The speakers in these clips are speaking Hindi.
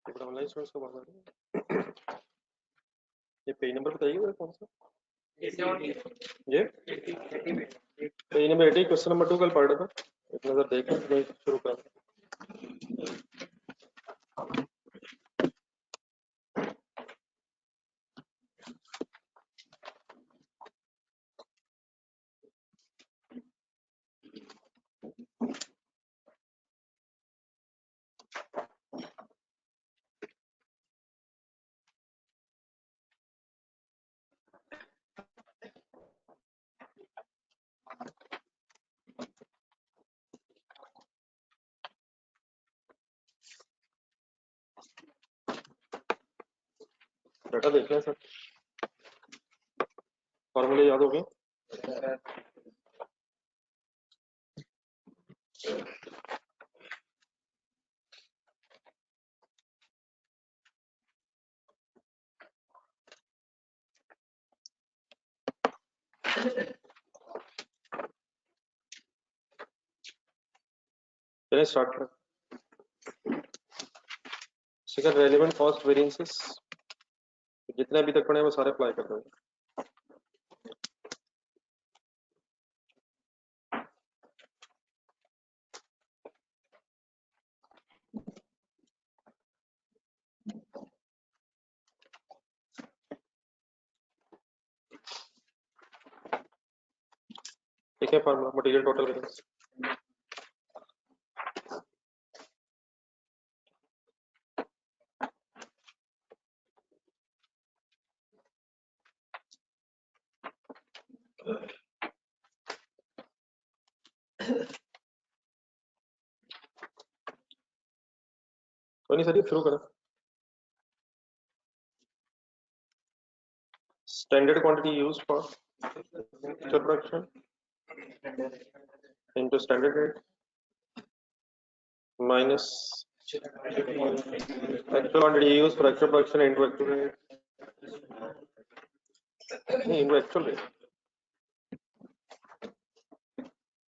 ऑनलाइन स्टूडेंट्स को बात ये पेज नंबर बताइए कौन सा ये पेज नंबर 80 क्वेश्चन नंबर 2 कल पढ़ रहा था, एक नजर देखो शुरू कर। डाटा देख लें सर, फॉर्मूले याद हो गए? चलिए स्टार्ट करें। सेकंड रेलेवेंट कॉस्ट वेरिएंसेस, जितने अभी तक पढ़े वो सारे अप्लाई कर देंगे। ठीक है, फार्मूला मटेरियल टोटल वेरिएंस तो नहीं सर, ये शुरू करें। Standard quantity used for production into standard rate minus actual quantity used for actual production into actual rate into actual rate,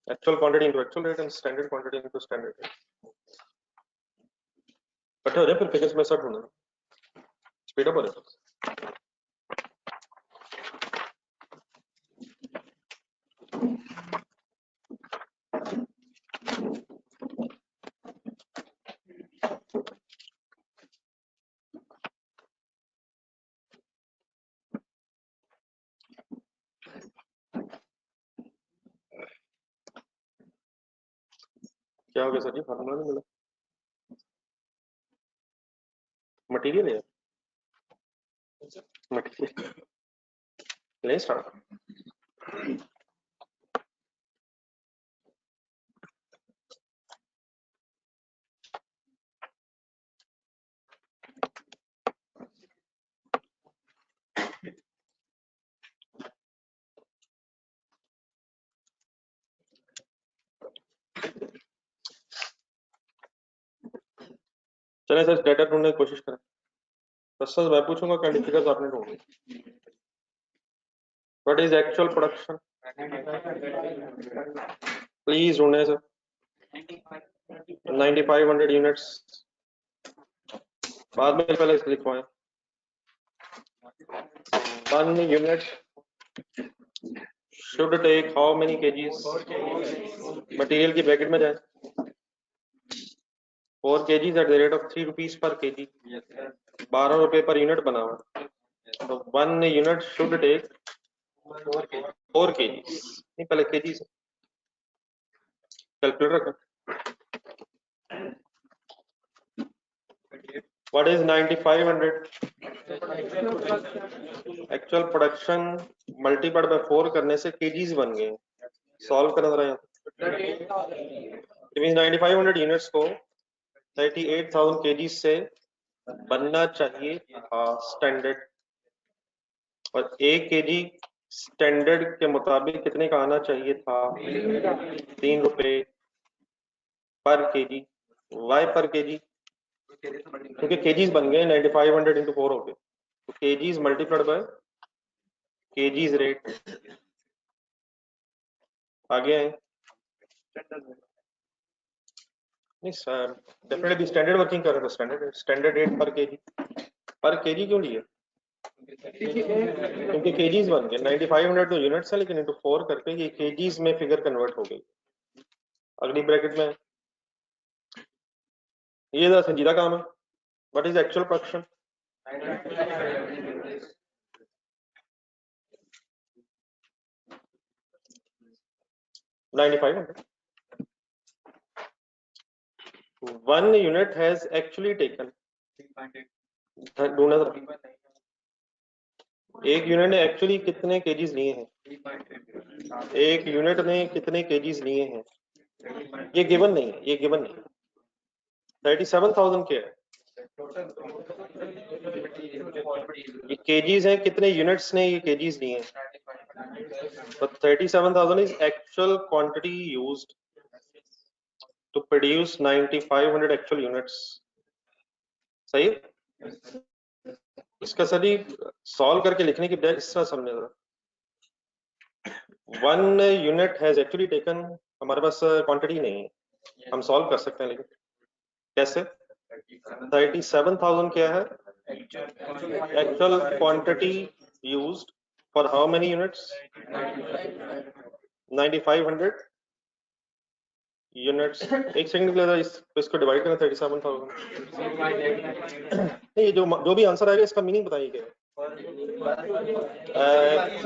actual quantity into actual rate and standard quantity into standard rate। इकट्ठे हो जाए फिर फिगर्स में सब होना स्पीड अप हो जाए। क्या हो गया सर जी, फार्मूला नहीं मिला? मटेरियल है, मटेरियल ले स्टार्ट। चलिए सर डाटा ढूंढने की कोशिश करें। सर मैं पूछूंगा कैंडी फिगर्स आपने ढूंढी। What is actual production? Please ढूंढे सर। 9500 यूनिट्स, बाद में पहले इसे लिखवाएं। 1 unit should take how many kgs? Material की ब्रैकेट में जाए 4 kgs at the rate of 3 rupees per kg, 12 रुपए पर यूनिट बना हुआ। तो 1 unit should take 4 kgs, नहीं पहले kgs कैलकुलेटर रखा। What is 9500? Actual production multiplied by 4 करने से केजीज बन गए। सॉल्व करना जरा यहाँ। इट मींस 9500 यूनिट्स को 38000 केजीज से बनना चाहिए था स्टैंडर्ड, और 1 केजी स्टैंडर्ड के मुताबिक कितने का आना चाहिए था? 3 रुपए पर केजी। वाई पर केजी, क्योंकि केजीज बन गए 9500 इंटू 4 हो गए, तो KGs multiplied by KGs rate. आगे आए नहीं डेफिनेटली स्टैंडर्ड वर्किंग कर रहे हैं, स्टैंडर्ड रेट पर केजी क्यों लिए? क्योंकि केजीज बन गए 9500 तो यूनिट्स है, लेकिन इनटू 4 करके ये केजीज में फिगर कन्वर्ट हो गई। अगली ब्रैकेट में ये जरा संजीदा काम है। What is actual production? 9500। 1 unit has actually taken, ढूंढना जरा, एक यूनिट ने एक्चुअली कितने केजीज लिए हैं? एक यूनिट ने कितने केजीज लिए हैं? ये गिवन नहीं है, ये गिवन नहीं है। 37,000 क्या है? ये केजीज हैं, कितने यूनिट्स ने ये केजीज लिए हैं? तो 37,000 is actual quantity used to produce 9500 actual units. सही है? इसका सभी सॉल्व करके लिखने की बजाय इस तरह समझे जरा। 1 यूनिट हैज एक्चुअली टेकन, हमारे पास क्वांटिटी नहीं है, हम सॉल्व कर सकते हैं, लेकिन कैसे? 37,000 क्या है? Actual quantity used for how many units? 9500 units. एक सेकंड के लिए इसको डिवाइड करें 37,000। नहीं, जो भी आंसर आएगा इसका मीनिंग बताइए क्या है?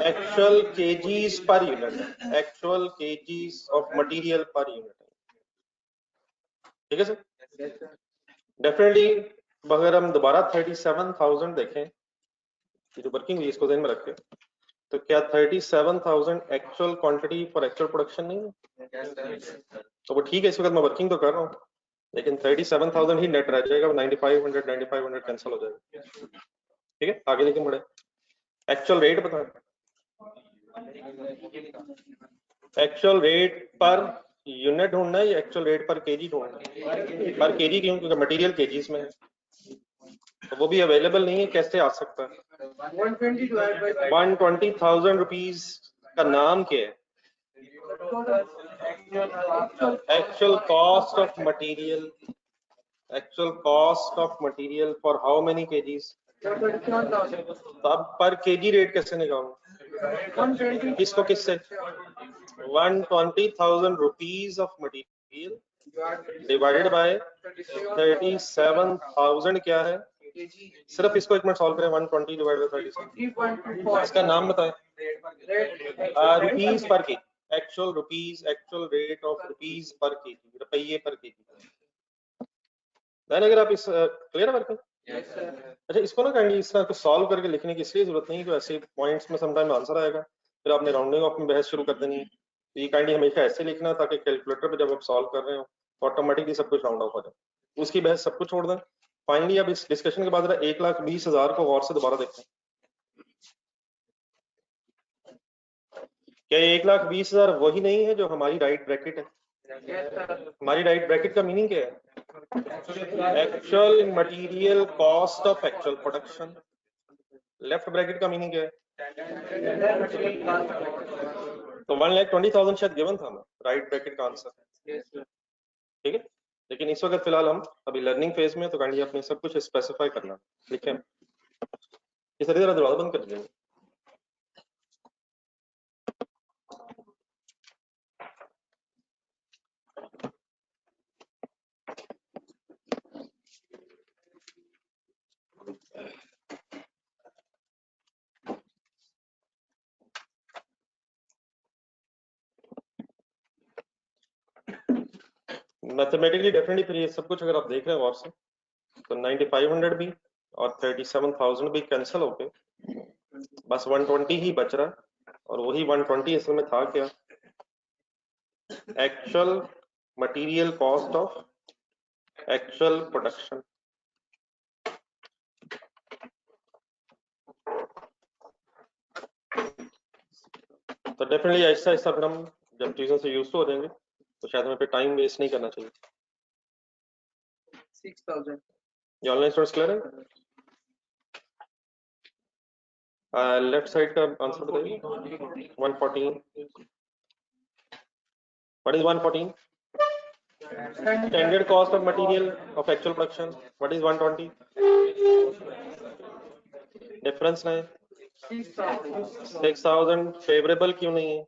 Actual KGs per unit, actual KGs of material per unit. ठीक है सर? डेफिनेटली अगर हम दोबारा 37,000 देखें, जो वर्किंग हुई इसको ध्यान में रखें, तो क्या 37,000 actual quantity for actual production नहीं है? तो वो ठीक है, इस वक्त मैं वर्किंग तो कर रहा हूँ, लेकिन 37,000 ही नेट रह जाएगा, 9500 कैंसिल हो जाएगा। ठीक है, आगे लेकिन बढ़े। एक्चुअल रेट बता, एक्चुअल रेट पर यूनिट ढूंढना है या एक्चुअल रेट पर केजी ढूंढना है? पर केजी क्यों? क्योंकि मटेरियल केजीज में है, तो वो भी अवेलेबल नहीं है, कैसे आ सकता है? 120,000 रुपीज का नाम क्या है? Actual cost of material, actual cost of material for how many KGs? तो अब पर केजी रेट कैसे निकालूं? किसको किससे? 120,000 rupees of material divided by 37,000 क्या है? सिर्फ इसको एक मिनट सॉल्व करें। 120 डिवाइडेड बाय 37, इसका नाम बताएं। Rupees per KG, actual rupees, actual rate of rupees per KG, रुपये पर केजी। अगर आप इस क्लियर वर्क? अच्छा, इसको ना काइंडली इस तरह को सॉल्व करके लिखने की इसलिए जरूरत नहीं है कि ऐसे पॉइंट्स में समटाइम आंसर आएगा, फिर आपने राउंडिंग ऑफ में बहस शुरू कर देनी है। तो ये काइंडली हमेशा ऐसे लिखना ताकि कैलकुलेटर पे जब आप सॉल्व कर रहे हो तो ऑटोमेटिकली सब कुछ राउंड ऑफ हो जाए। उसकी बहस सब कुछ छोड़ दें। फाइनली अब इस डिस्कशन के बाद 1,20,000 को गौर से दोबारा देखें। क्या 1,20,000 वही नहीं है जो हमारी राइट ब्रैकेट है? हमारी राइट ब्रैकेट का मीनिंग क्या है? Actual material cost of actual production. Left bracket का मीनिंग क्या है? तो 1,20,000 शायद गिवन था राइट ब्रैकेट का आंसर। ठीक है, लेकिन इस वक्त फिलहाल हम अभी लर्निंग फेज में, तो काइंडली आपने सब कुछ स्पेसिफाई करना। लिखें, इस तरह दरवाजा बंद कर देंगे। मैथमेटिकली डेफिनेटली फिर ये सब कुछ अगर आप देख रहे हैं गौर से, तो 9500 भी और 37,000 भी कैंसिल हो गए, बस 120 ही बच रहा है। और वही 120 असल में था क्या? Actual material cost of actual production. तो डेफिनेटली ऐसा ऐसा फिर हम जब चीजों से यूज हो जाएंगे तो शायद हमें पे टाइम वेस्ट नहीं करना चाहिए। 6,000 ये ऑनलाइन स्टूडेंट्स क्लियर है? लेफ्ट साइड का आंसर बताइए। 114। What is 114? Standard cost of material of actual production, what is 120? Difference नहीं 6000 favorable क्यों नहीं है?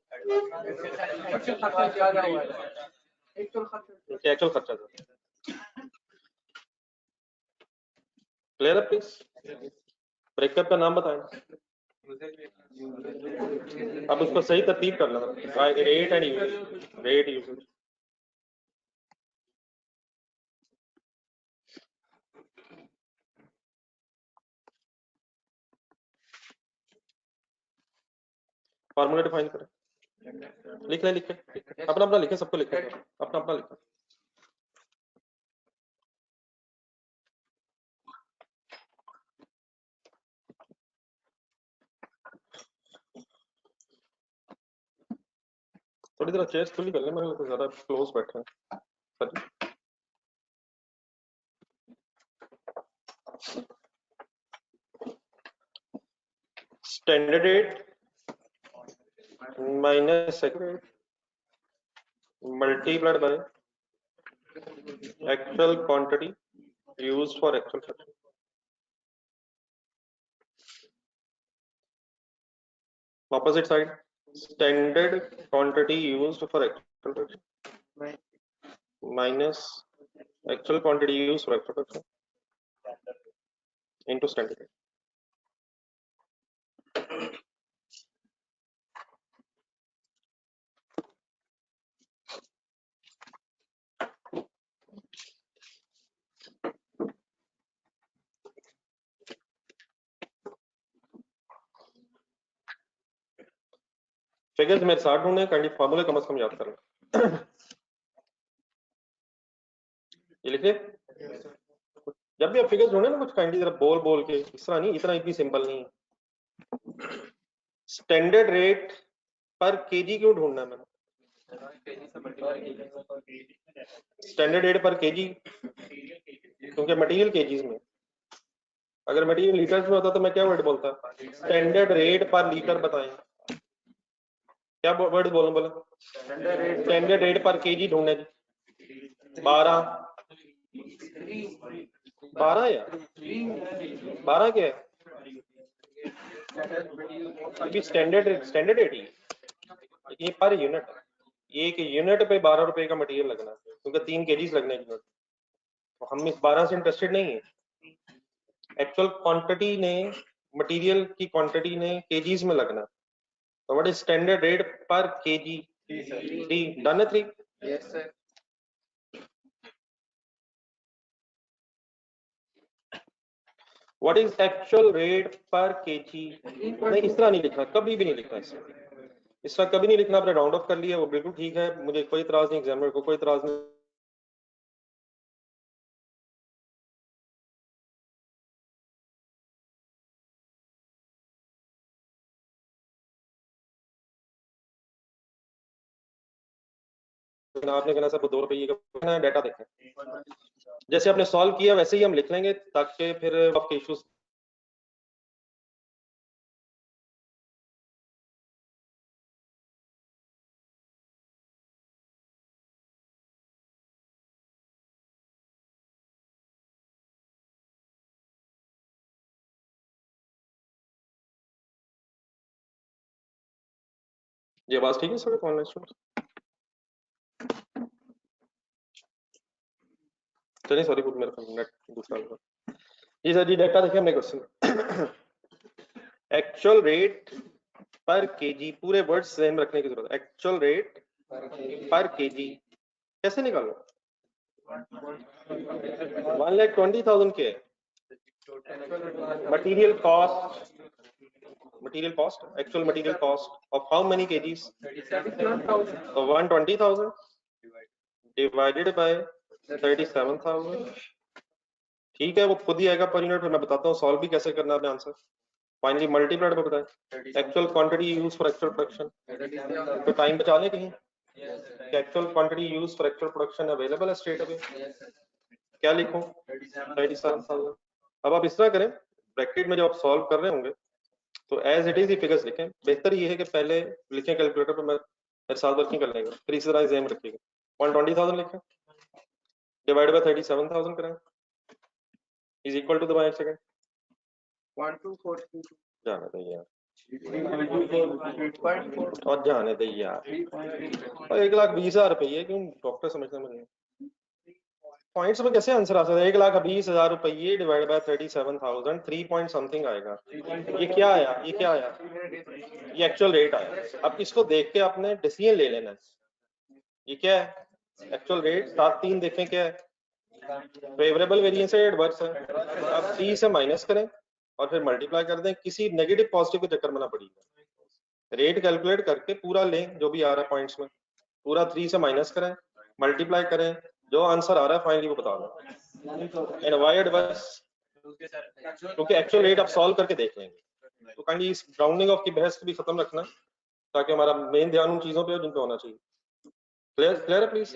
एक्चुअल खर्चा था। क्लियर है प्लीज? ब्रेकअप का नाम बताएं। अब उसको सही तरतीब करना, rate and usage, rate usage. Formula define करें, लिख ले अपना अपना लिखे, सबको लिखे, अपना अपना लिखे। थोड़ी देर चेयर्स खुली कर ले, मेरे को ज्यादा क्लोज बैठे हैं। Standard rate minus multiplied by actual quantity used for actual production. Opposite side, standard quantity used for actual production minus actual quantity used for actual production into standard rate. Figures मेरे साथ ढूंढने, काइंडली फार्मूले कम से कम याद करना। ये लिखे, जब भी आप फिगर्स ढूंढे ना कुछ काइंडली जरा बोल बोल के, इस तरह नहीं, इतना इतनी सिंपल नहीं। स्टैंडर्ड रेट पर केजी क्यों ढूंढना है मैंने? स्टैंडर्ड रेट पर केजी क्योंकि मटेरियल केजीज में, अगर मटेरियल लीटर्स में होता तो मैं क्या वर्ड बोलता? स्टैंडर्ड रेट पर लीटर बताएं, क्या वर्ड बोलूं? बोला स्टैंडर्ड रेट पर केजी ढूंढने जी। 12 या 12 क्या है? स्टैंडर्ड रेट ही, ये पर यूनिट, ये एक यूनिट पे 12 रुपए का मटेरियल लगना, क्योंकि 3 केजीज लगने की यूनिट। तो हम इस 12 से इंटरेस्टेड नहीं है। एक्चुअल क्वांटिटी ने, मटेरियल की क्वांटिटी ने केजीज में लगना। तो व्हाट इज स्टैंडर्ड रेट पर केजी? 3 डन है 3। Yes sir. What is actual rate पर केजी? नहीं, इस तरह नहीं लिखना, कभी भी नहीं लिखना। इस तरह कभी नहीं लिखना। आपने राउंड ऑफ कर लिया, वो बिल्कुल ठीक है, मुझे कोई इतराज नहीं, एग्जामिनर को कोई इतराज नहीं। आपने कहना सर 2 रुपये का डाटा देखें, जैसे आपने सॉल्व किया वैसे ही हम लिख लेंगे, ताकि फिर आपके इश्यूज ये आवाज ठीक है सर? ऑनलाइन स्टूडेंट चलिए, सॉरी कुछ मेरा नेट दूसरा होगा। जी सर जी, डाटा देखें अपने क्वेश्चन। एक्चुअल रेट पर केजी, पूरे वर्ड्स सेम रखने की जरूरत है। एक्चुअल रेट पर केजी कैसे निकालो? 1,20,000 के material cost, actual material cost of how many KGs? 120,000 divided by 37,000। ठीक है, वो खुद ही आएगा पर यूनिट। फिर मैं बताता हूँ सॉल्व भी कैसे करना है आंसर। फाइनली मल्टीप्लाइड में बताएं actual quantity use for actual production. तो टाइम बचा लें कहीं, actual quantity use for actual production available है स्ट्रेट अवे। क्या लिखूं? 37,000। अब आप इस तरह करें, ब्रैकेट में जब आप सॉल्व कर रहे होंगे तो एज इट इज ही फिगर्स लिखें। बेहतर ये है कि पहले लिखें कैलकुलेटर पर, मैं मेरे साथ वर्किंग कर लेंगे, फिर इसी तरह एग्जाम रखिएगा। 120,000 लिखें, डिवाइड बाय 37,000 करें इज इक्वल टू दबाएं एक सेकंड 1242 जाने दे यार 3.4 और जाने दे यार और 1,20,000 रुपये क्यों डॉक्टर समझना मुझे पॉइंट्स में कैसे आंसर आ सकता है 1,20,000 रुपये डिवाइड बाय 37,000 3 पॉइंट समथिंग आएगा ये क्या आया ये एक्चुअल रेट आया अब इसको देख के आपने डिसीजन ले लेना है ये क्या है एक्चुअल रेट 7-3 देखें क्या है फेवरेबल वेरिएंस है एडवर्स है अब 3 से माइनस करें और फिर मल्टीप्लाई कर दें किसी नेगेटिव पॉजिटिव के चक्कर में ना पड़ेगा रेट कैलकुलेट करके पूरा लें जो भी आ रहा है पॉइंट्स में पूरा 3 से माइनस करें मल्टीप्लाई करें जो आंसर आ रहा है फाइनली वो बता दो एंड वाई एडवर्स क्योंकि एक्चुअल रेट आप सॉल्व करके देख लेंगे तो काइंडली इस राउंडिंग ऑफ की बहस भी खत्म रखना ताकि हमारा मेन ध्यान उन चीजों पे हो जिन पे होना चाहिए क्लियर है प्लीज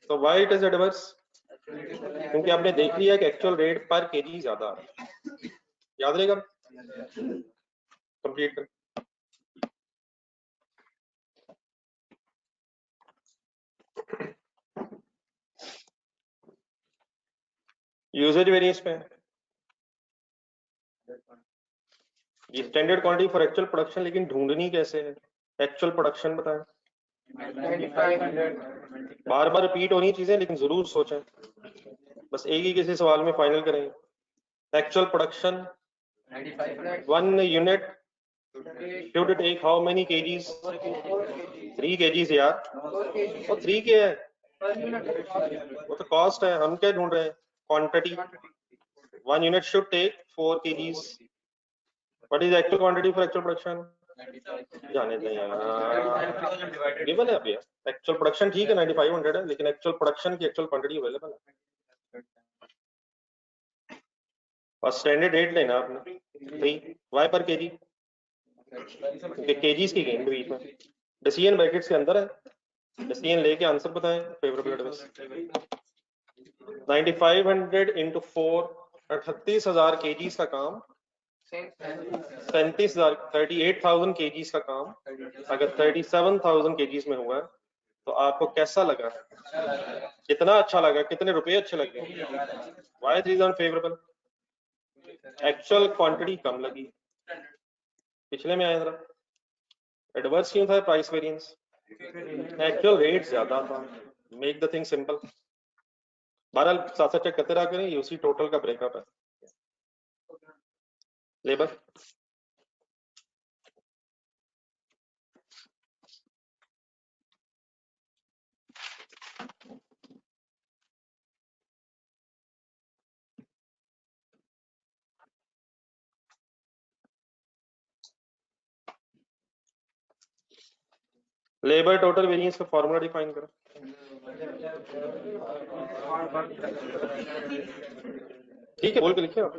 तो वाई इट इज एडवर्स क्योंकि आपने देख लिया कि एक्चुअल रेट पर केजी ज्यादा आ रहा है याद रहेगा कंप्लीट कर यूजेज वेरिएंस पे ये standard quantity for actual production लेकिन ढूंढनी कैसे है एक्चुअल प्रोडक्शन बताएं 9500 बार बार रिपीट होनी चीजें लेकिन जरूर सोचें बस एक ही किसी सवाल में फाइनल करेंगे actual production 1 unit should take how many kgs 3 kgs यार वो 3 के है वो तो कॉस्ट है हम क्या ढूंढ रहे हैं quantity 1 unit should take 4 kgs what is the actual quantity for actual production जाने दें यार गिवन है अभी एक्चुअल प्रोडक्शन ठीक है 9500 है लेकिन एक्चुअल प्रोडक्शन की एक्चुअल क्वांटिटी अवेलेबल है और स्टैंडर्ड रेट लेना आपने 3 y पर केजी क्योंकि केजीज की गेम बीच में डिसीजन ब्रैकेट्स के अंदर है डिसीजन लेके आंसर बताएं फेवरेबल एडवाइस 9500 into 4 38,000 केजीज का काम 37,000 38,000 केजीज का काम अगर 37,000 केजीज में हुआ तो आपको कैसा लगा कितना अच्छा लगा कितने रुपए अच्छे लगे why is unfavourable actual quantity कम लगी पिछले में आया जरा एडवर्स क्यों था प्राइस वेरिएंस एक्चुअल रेट ज्यादा था मेक द थिंग सिंपल बहरहाल साथ साथ चेक करते रहा करें ये उसी टोटल का ब्रेकअप है लेबर लेबर टोटल वेरिएंस का फॉर्मूला डिफाइन करो ठीक है बोल के लिखिए आप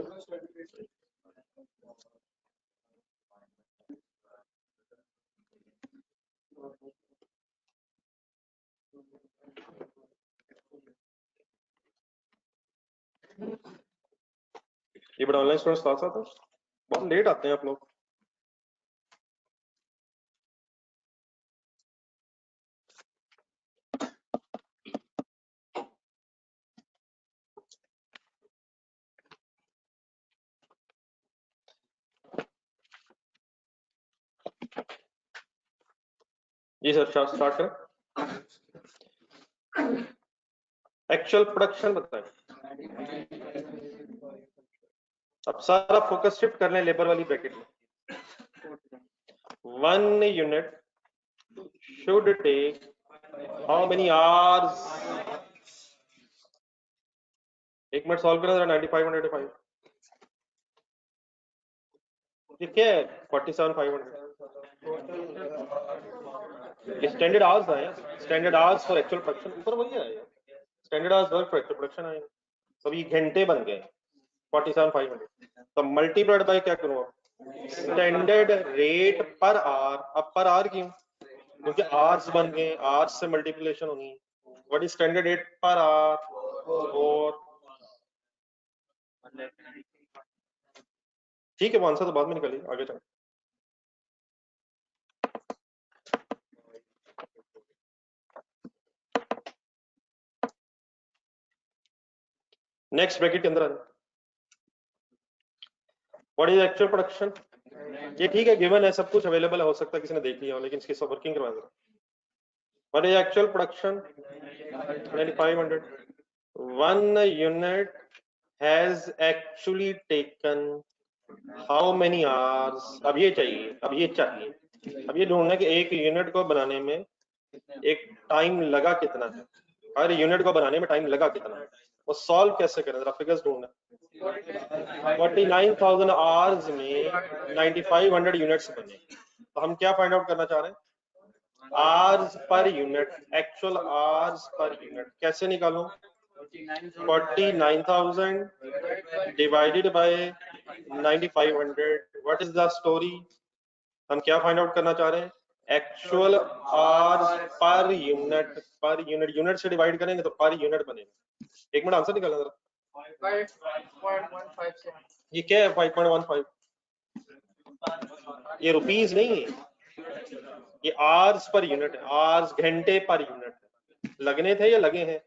ये बड़ा ऑनलाइन स्टूडेंट्स साथ साथ है बहुत लेट आते हैं आप लोग जी सर स्टार्ट करें एक्चुअल प्रोडक्शन बताएं अब सारा फोकस शिफ्ट कर लें लेबर वाली ब्रैकेट में 1 unit should take how many hours एक मिनट सॉल्व करें 9505 ये क्या है 47,500 स्टैंडर्ड आवर्स आए standard hours for actual production ऊपर वही आए standard hours work for actual production आए तो ये घंटे बन गए 47,500 तो मल्टीप्लाइड बाय क्या करूँ स्टैंडर्ड रेट पर आवर अब पर आवर क्यों क्योंकि आवर्स बन गए आवर्स से मल्टीप्लिकेशन होनी है what is standard rate per our और ठीक है वो आंसर तो बाद में निकलिए आगे चलो नेक्स्ट ब्रैकेट के अंदर आना। What is actual production? ये ठीक है, गिवन है, सब कुछ अवेलेबल हो सकता है किसी ने देख लिया हो, लेकिन इसकी सब वर्किंग करवा दो। What is actual production? 9500। 1 unit has actually taken how many hours? अब ये चाहिए, अब ये ढूंढना है कि एक यूनिट को बनाने में एक टाइम लगा कितना है, हर यूनिट को बनाने में टाइम लगा कितना है, वो सॉल्व कैसे करें, जरा फिगर्स ढूंढना। 49,000 आवर्स में 9500 यूनिट्स बने, तो हम क्या फाइंड आउट करना चाह रहे हैं? आवर्स पर यूनिट, एक्चुअल आवर्स पर यूनिट कैसे निकालूं? 49,000 divided by 9500, what is the story? हम क्या फाइंड आउट करना चाह रहे हैं? एक्चुअल आवर्स पर यूनिट, यूनिट से डिवाइड करेंगे तो पर यूनिट बनेगा। एक मिनट आंसर निकालना जरा। 5.157। ये क्या है 5.15? ये रुपीस नहीं है, ये आवर्स पर यूनिट है, आवर्स घंटे पर यूनिट है। लगने थे या लगे हैं?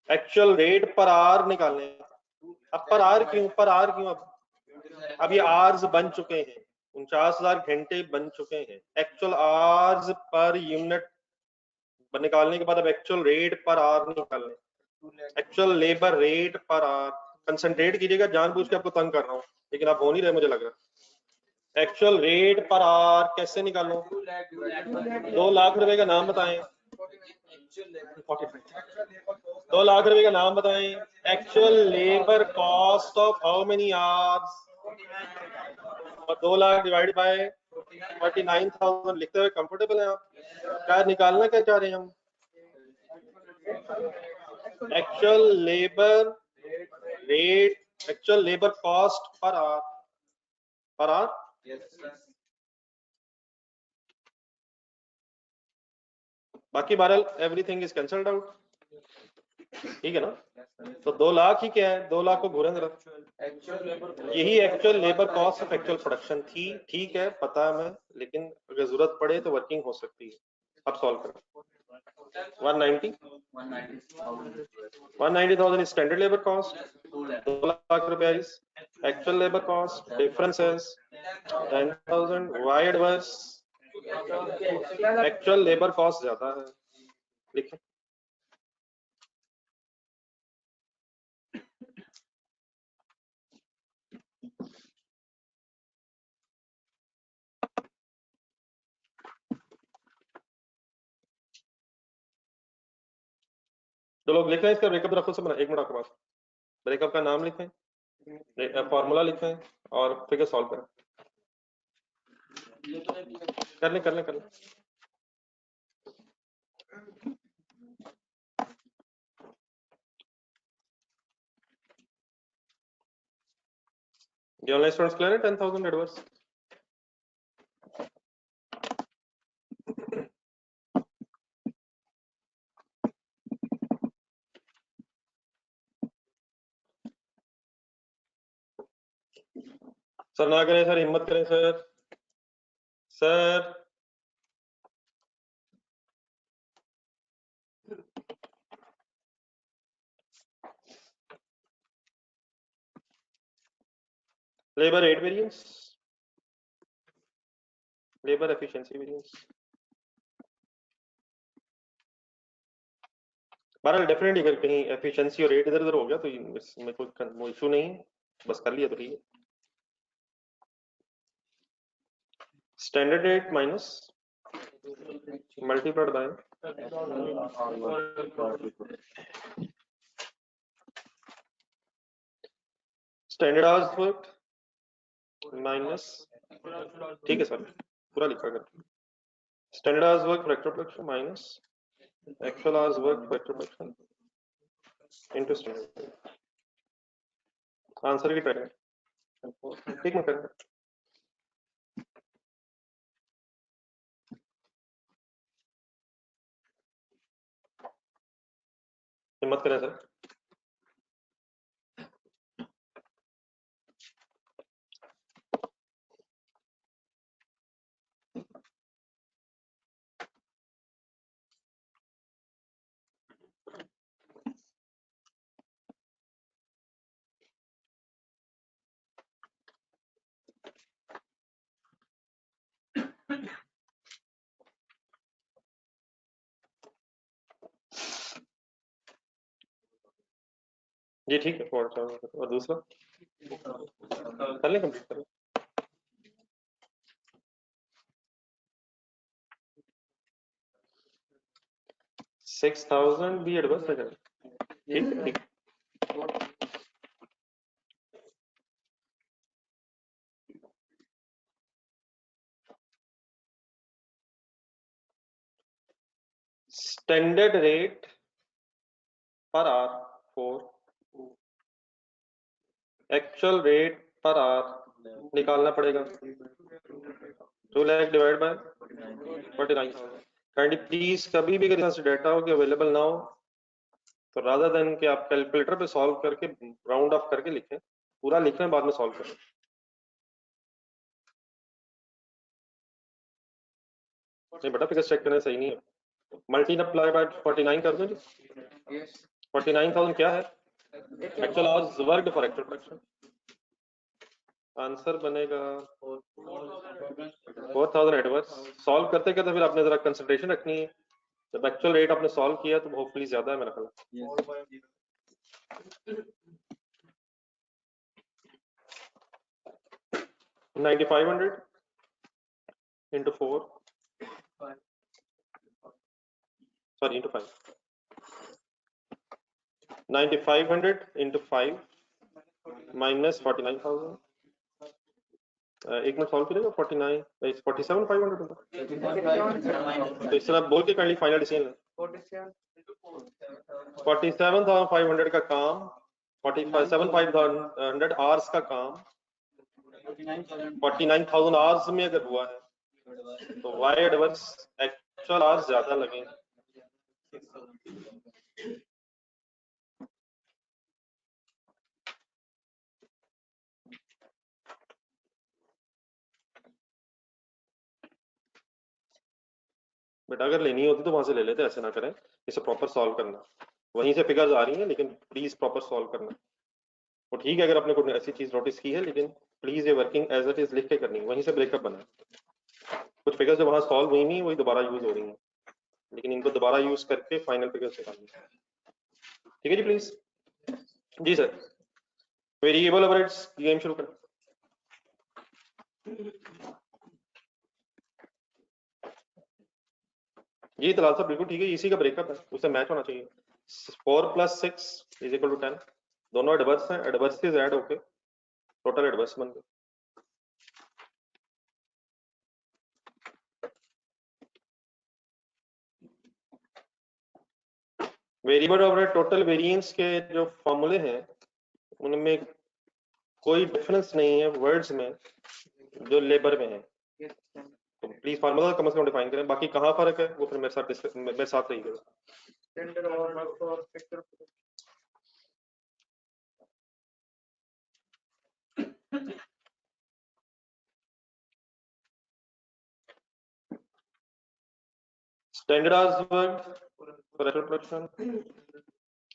एक्चुअल रेट पर आवर निकालने हैं। अब पर आवर क्यों, अब ये आवर्स बन चुके हैं, 49,000 घंटे बन चुके हैं। एक्चुअल आवर्स पर यूनिट निकालने के बाद अब एक्चुअल रेट पर आवर निकालने, actual labour rate per our. Concentrate कीजिएगा, जानबूझ के आपको तंग कर रहा हूँ, लेकिन आप हो नहीं रहे मुझे लग रहा। एक्चुअल रेट पर आवर कैसे निकालूं? 2 लाख रुपए का नाम बताएं। 2 लाख रुपए का नाम बताएं। Actual labour cost of how many hours? और 2 लाख डिवाइड बाय 49,000 लिखते हुए कंफर्टेबल है आप? क्या निकालना क्या चाह रहे हैं हम? Actual labour rate, actual labour cost per hour, per hour. बाकी बहरहाल एवरीथिंग इज कैंसल्ड आउट, ठीक है ना? तो 2 लाख ही क्या है, 2 लाख को घूरें जरा, यही actual labour cost of actual production थी। ठीक है, पता है मैं, लेकिन अगर जरूरत पड़े तो वर्किंग हो सकती है। अब सॉल्व करें। 190,000 स्टैंडर्ड लेबर कॉस्ट, 2 लाख रुपया is actual labour cost, difference is 10,000 why adverse, actual labour cost ज्यादा है, लिखें। तो लोग लिखें, इसका ब्रेकअप रखो सब, एक मिनट आपके पास। ब्रेकअप का नाम लिखें, फॉर्मूला लिखें और फिगर सॉल्व करें। कर लें। ये ऑनलाइन स्टूडेंट्स क्लियर है? 10,000 एडवर्स। सर ना करें सर, हिम्मत करें sir. Labour rate variance, labour efficiency variance, बहरहाल डेफिनेटली अगर कहीं एफिशिएंसी और रेट इधर उधर हो गया तो इसमें कोई इशू नहीं है, बस कर लिया तो ठीक है। Standard rate minus multiplied by standard hours work minus, ठीक है सर पूरा लिखा कर, standard hours work for actual production minus actual hours work for actual production into standard. Answer की तरह ठीक है करें। हिम्मत करें सर। जी ठीक है, और दूसरा कर लें, कंप्लीट करें। $6,000 भी एडवर्स है, ठीक है ठीक। Standard rate per our 4, actual rate per our निकालना पड़ेगा। 2 lakh divide by 49,000। Kindly please कभी भी अगर यहाँ से डाटा हो कि अवेलेबल ना हो तो रादर देन कि आप कैलकुलेटर पे सॉल्व करके राउंड ऑफ करके लिखें, पूरा लिखें बाद में सॉल्व करें। नहीं बेटा फिगर चेक करना सही नहीं है। मल्टीप्लाई बाय 49 कर दो जी। Yes. 49,000 क्या है? Actual hours worked for actual production. Answer बनेगा 4,000 एडवर्स। सॉल्व करते करते फिर आपने जरा कंसंट्रेशन रखनी है। जब एक्चुअल रेट आपने सॉल्व किया तो होपफुली ज्यादा है मेरा ख्याल। 9,500 into 4, sorry into 5, 9,500 into 5 minus 49,000। एक मिनट सॉल्व करेगा। 47,500 होगा तो इस तरह बोल के काइंडली फाइनल डिसीजन। 47,500 का काम, 47,500 आवर्स का काम 49,000 आवर्स में अगर हुआ है तो वाई एडवर्स एक्चुअल आवर्स ज्यादा लगे। बेटा अगर लेनी होती तो वहां से ले लेते, ऐसे ना करें, इसे प्रॉपर सॉल्व करना। वहीं से फिगर्स आ रही हैं लेकिन प्लीज प्रॉपर सॉल्व करना। तो ठीक है अगर आपने कोई ऐसी चीज नोटिस की है, लेकिन प्लीज ये वर्किंग एज इट इज लिख के करनी है, वहीं से ब्रेकअप बना। कुछ फिगर्स जो वहां सॉल्व हुई नहीं वही दोबारा यूज हो रही हैं, लेकिन इनको दोबारा यूज करके फाइनल फिगर्स निकालनी है। ठीक है जी प्लीज। जी सर, वेरिएबल ओवरहेड्स गेम शुरू करें। जी तलाल साहब बिल्कुल ठीक है, इसी का ब्रेकअप है, उससे मैच होना चाहिए। 4 + 6 = 10। दोनों एडवर्स हैं, एडवर्सेस ऐड होके टोटल एडवर्स बन गए। वेरिएबल ओवरहेड टोटल वेरिएंस के जो फॉर्मूले हैं उनमें कोई डिफरेंस नहीं है वर्ड्स में जो लेबर में है। तो प्लीज फार्मूला कम से कम डिफाइन करें, बाकी कहाँ फर्क है वो फिर मेरे साथ रहिएगा। Standard hours for actual production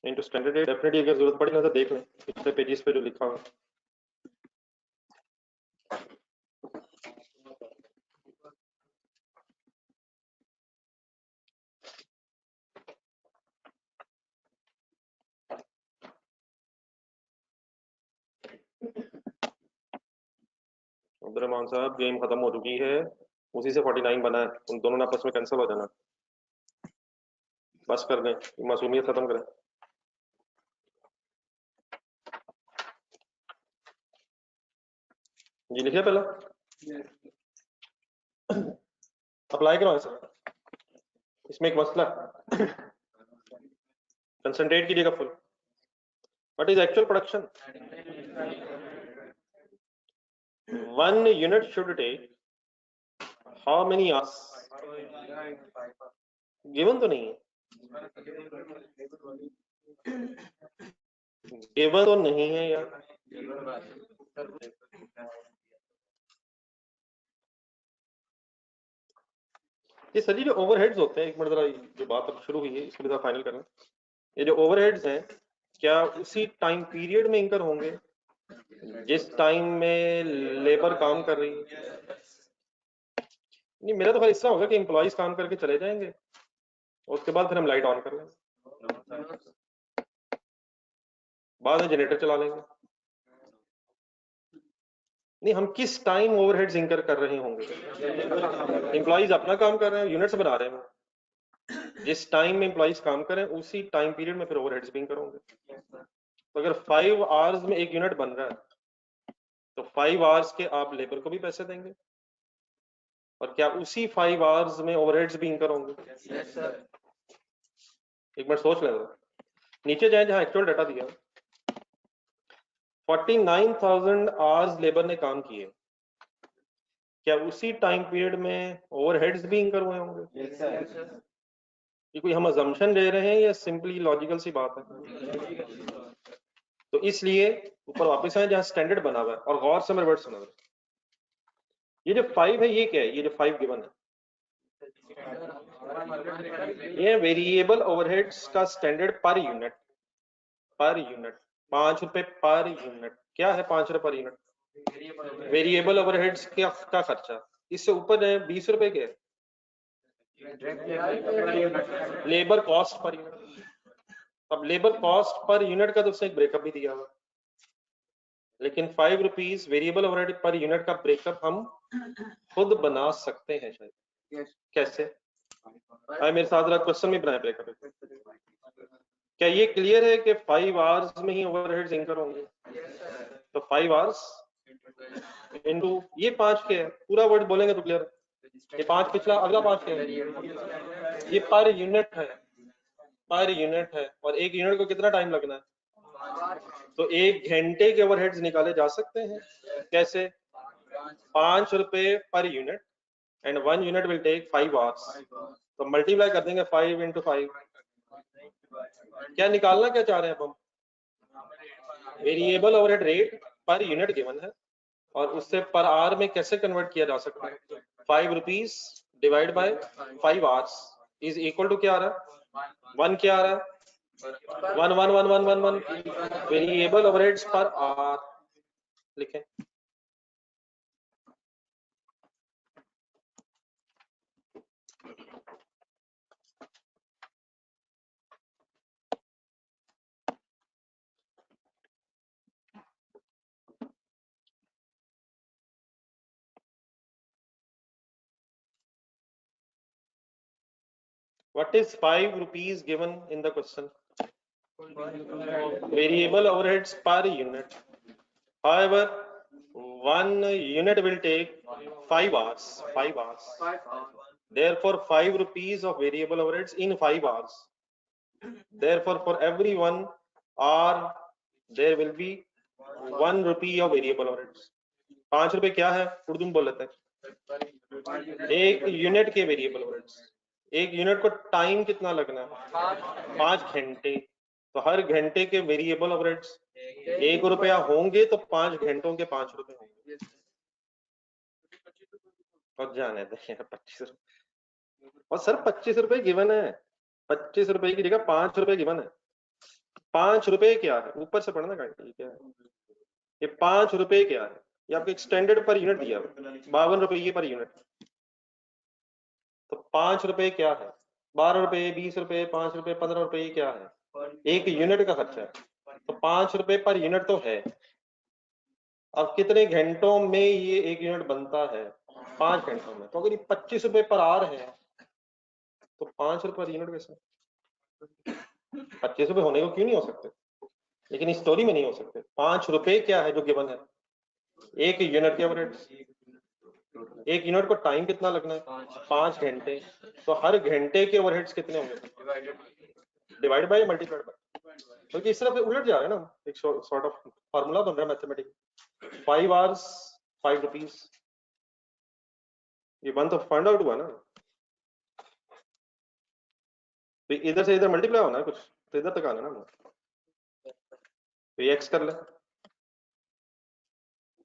into standard rate. Definitely अगर जरूरत पड़ी ना तो देख लें पिछले पेजेस पे जो लिखा हुआ है। अब्दुर्रहमान साहब गेम खत्म हो चुकी है, उसी से 49 बना है, उन दोनों ने आपस में कैंसिल हो जाना। बस कर दें, मासूमियत खत्म करें। जी लिखिए पहला अप्लाई करो सर। इसमें एक मसला कंसंट्रेट कीजिएगा full. What is actual production? 1 unit should take how many hours? Given तो नहीं है, गिवन तो नहीं है यार। ये सभी जो ओवरहेड्स होते हैं, एक मिनट जरा जो बात अब शुरू हुई है इसको जरा फाइनल करना। ये जो ओवरहेड्स हैं क्या उसी टाइम पीरियड में इंकर होंगे जिस टाइम में लेबर काम कर रही है? नहीं मेरा तो ख्याल इस तरह होगा कि एम्प्लॉइज काम करके चले जाएंगे, उसके बाद फिर हम लाइट ऑन कर लेंगे। बाद में जनरेटर चला लेंगे। नहीं, हम किस टाइम ओवरहेड्स इंकर कर रहे होंगे? एम्प्लॉइज अपना काम कर रहे हैं, यूनिट्स बना रहे हैं, जिस टाइम में एम्प्लॉइज काम करें उसी टाइम पीरियड में फिर ओवरहेड्स भी इंकर होंगे। तो अगर 5 आवर्स में एक यूनिट बन रहा है तो 5 आवर्स के आप लेबर को भी पैसे देंगे, और क्या उसी 5 आवर्स में ओवरहेड्स भी इंकर होंगे? Yes, sir. एक मिनट सोच लें, नीचे जाए जहां एक्चुअल डाटा दिया, 49,000 आवर्स लेबर ने काम किए, क्या उसी टाइम पीरियड में ओवरहेड्स भी इंकर हुए होंगे? Yes, sir. ये कोई हम अजम्पशन ले रहे हैं या सिंपली लॉजिकल सी बात है? तो इसलिए ऊपर वापस आए जहां स्टैंडर्ड बना हुआ है और गौर से मेरे वर्ड सुनो। ये जो 5 है ये क्या है? ये जो 5 गिवन है ये वेरिएबल ओवरहेड्स का स्टैंडर्ड पर यूनिट 5 रुपए पर यूनिट। क्या है 5 रुपए पर यूनिट? वेरिएबल ओवरहेड्स का खर्चा। इससे ऊपर है 20 रुपए के लेबर कॉस्ट पर यूनिट। अब लेबर कॉस्ट पर यूनिट का तो उसने एक ब्रेकअप भी दिया हुआ, लेकिन 5 rupees variable overhead per unit का ब्रेकअप हम खुद बना सकते हैं शायद। Yes. कैसे? आए मेरे साथ क्वेश्चन में बनाए ब्रेकअप। क्या ये क्लियर है कि 5 आवर्स में ही ओवरहेड्स इंकर होंगे? तो 5 आवर्स इनटू ये 5 के है, पूरा वर्ड बोलेंगे तो क्लियर है। ये 5 पिछला अगला 5 के है, ये पर यूनिट है, पर यूनिट है, और एक यूनिट को कितना टाइम लगना है? तो 1 घंटे के ओवरहेड्स निकाले जा सकते हैं। कैसे? 5 रुपए पर unit and 1 unit will take 5 hours, तो मल्टीप्लाई कर देंगे 5 इंटू 5। क्या निकालना क्या चाह रहे हैं अब हम? Variable overhead rate per unit given है और उससे पर आवर में कैसे कन्वर्ट किया जा सकता है? 5 rupees divide by 5 hours is equal to क्या आ रहा है? 1 क्या आ रहा है? 1 वेरिएबल ओवरहेड्स पर आवर लिखें। What is 5 rupees given in the question? Variable overheads per unit. However, 1 unit will take 5 hours. 5 hours. Therefore, 5 rupees of variable overheads in 5 hours. Therefore, for every 1 hour, there will be 1 rupee of variable overheads. 5 रुपए क्या है? उर्दू में बोल लेते हैं। एक यूनिट के वेरिएबल ओवरहेड्स। एक यूनिट को टाइम कितना लगना है? 5 घंटे। तो हर घंटे के वेरिएबल ओवरहेड्स 1 रुपया होंगे तो 5 घंटों के 5 रुपए होंगे। और जाने दें 25 रुपए। और सर 25 रुपए गिवन है, 25 रुपए की जगह 5 रुपए गिवन है। 5 रुपए क्या है? ऊपर से पढ़ना क्या है? ये 5 रुपए क्या है? ये आपको एक स्टैंडर्ड पर यूनिट दिया हुआ, 52 रुपये पर यूनिट। तो 5 रुपए क्या है? 12 रुपए, 20 रुपए, 5 रुपए, 15 रुपए क्या है? एक यूनिट का खर्चा है। तो 5 रुपए पर यूनिट तो है। अब कितने घंटों में ये एक यूनिट बनता है? 5 घंटों में। तो अगर ये 25 रुपए पर आवर है तो 5 रुपए पर यूनिट कैसे? 25 रुपए होने को क्यों नहीं हो सकते? लेकिन इस स्टोरी में नहीं हो सकते। 5 रुपए क्या है जो गिवन है? एक यूनिट के ओवरहेड्स। एक यूनिट को टाइम कितना लगना है? 5 घंटे। तो हर घंटे के ओवरहेड्स कितने होंगे? Divide by multiplied by. क्योंकि इस तरफ उलट जा रहे हैं ना, एक सॉर्ट ऑफ फार्मूला बन रहा है मैथमेटिक्स। 5 आवर्स 5 रुपीज, ये 1 तो फाइंड आउट हुआ ना। तो इधर से इधर मल्टीप्लाई होना है कुछ, तो इधर तक आना ना। तो ये एक्स कर ले।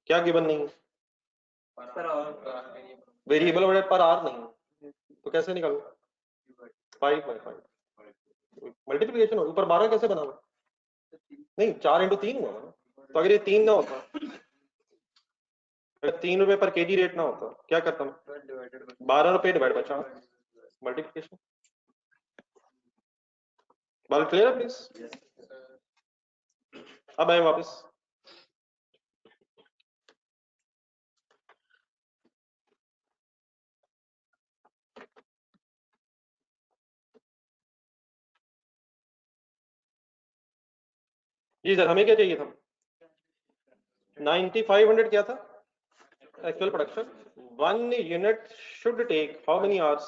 क्या गिवन नहीं है? वेरिएबल ओवरहेड पर आवर नहीं है, तो कैसे निकालू? 5 बाय 5 मल्टीप्लिकेशन हो। ऊपर 12 कैसे बना हुआ? नहीं, 4 इंटू 3 हुआ ना। तो अगर ये 3 ना होता, अगर 3 रुपए पर केजी रेट ना होता, क्या करता मैं? 12 रुपए डिवाइड बाय 4 मल्टीप्लिकेशन। बात क्लियर है प्लीज? अब आए वापस। जी सर, हमें क्या चाहिए था? 9500 क्या था actual production? 1 unit should take how many hours?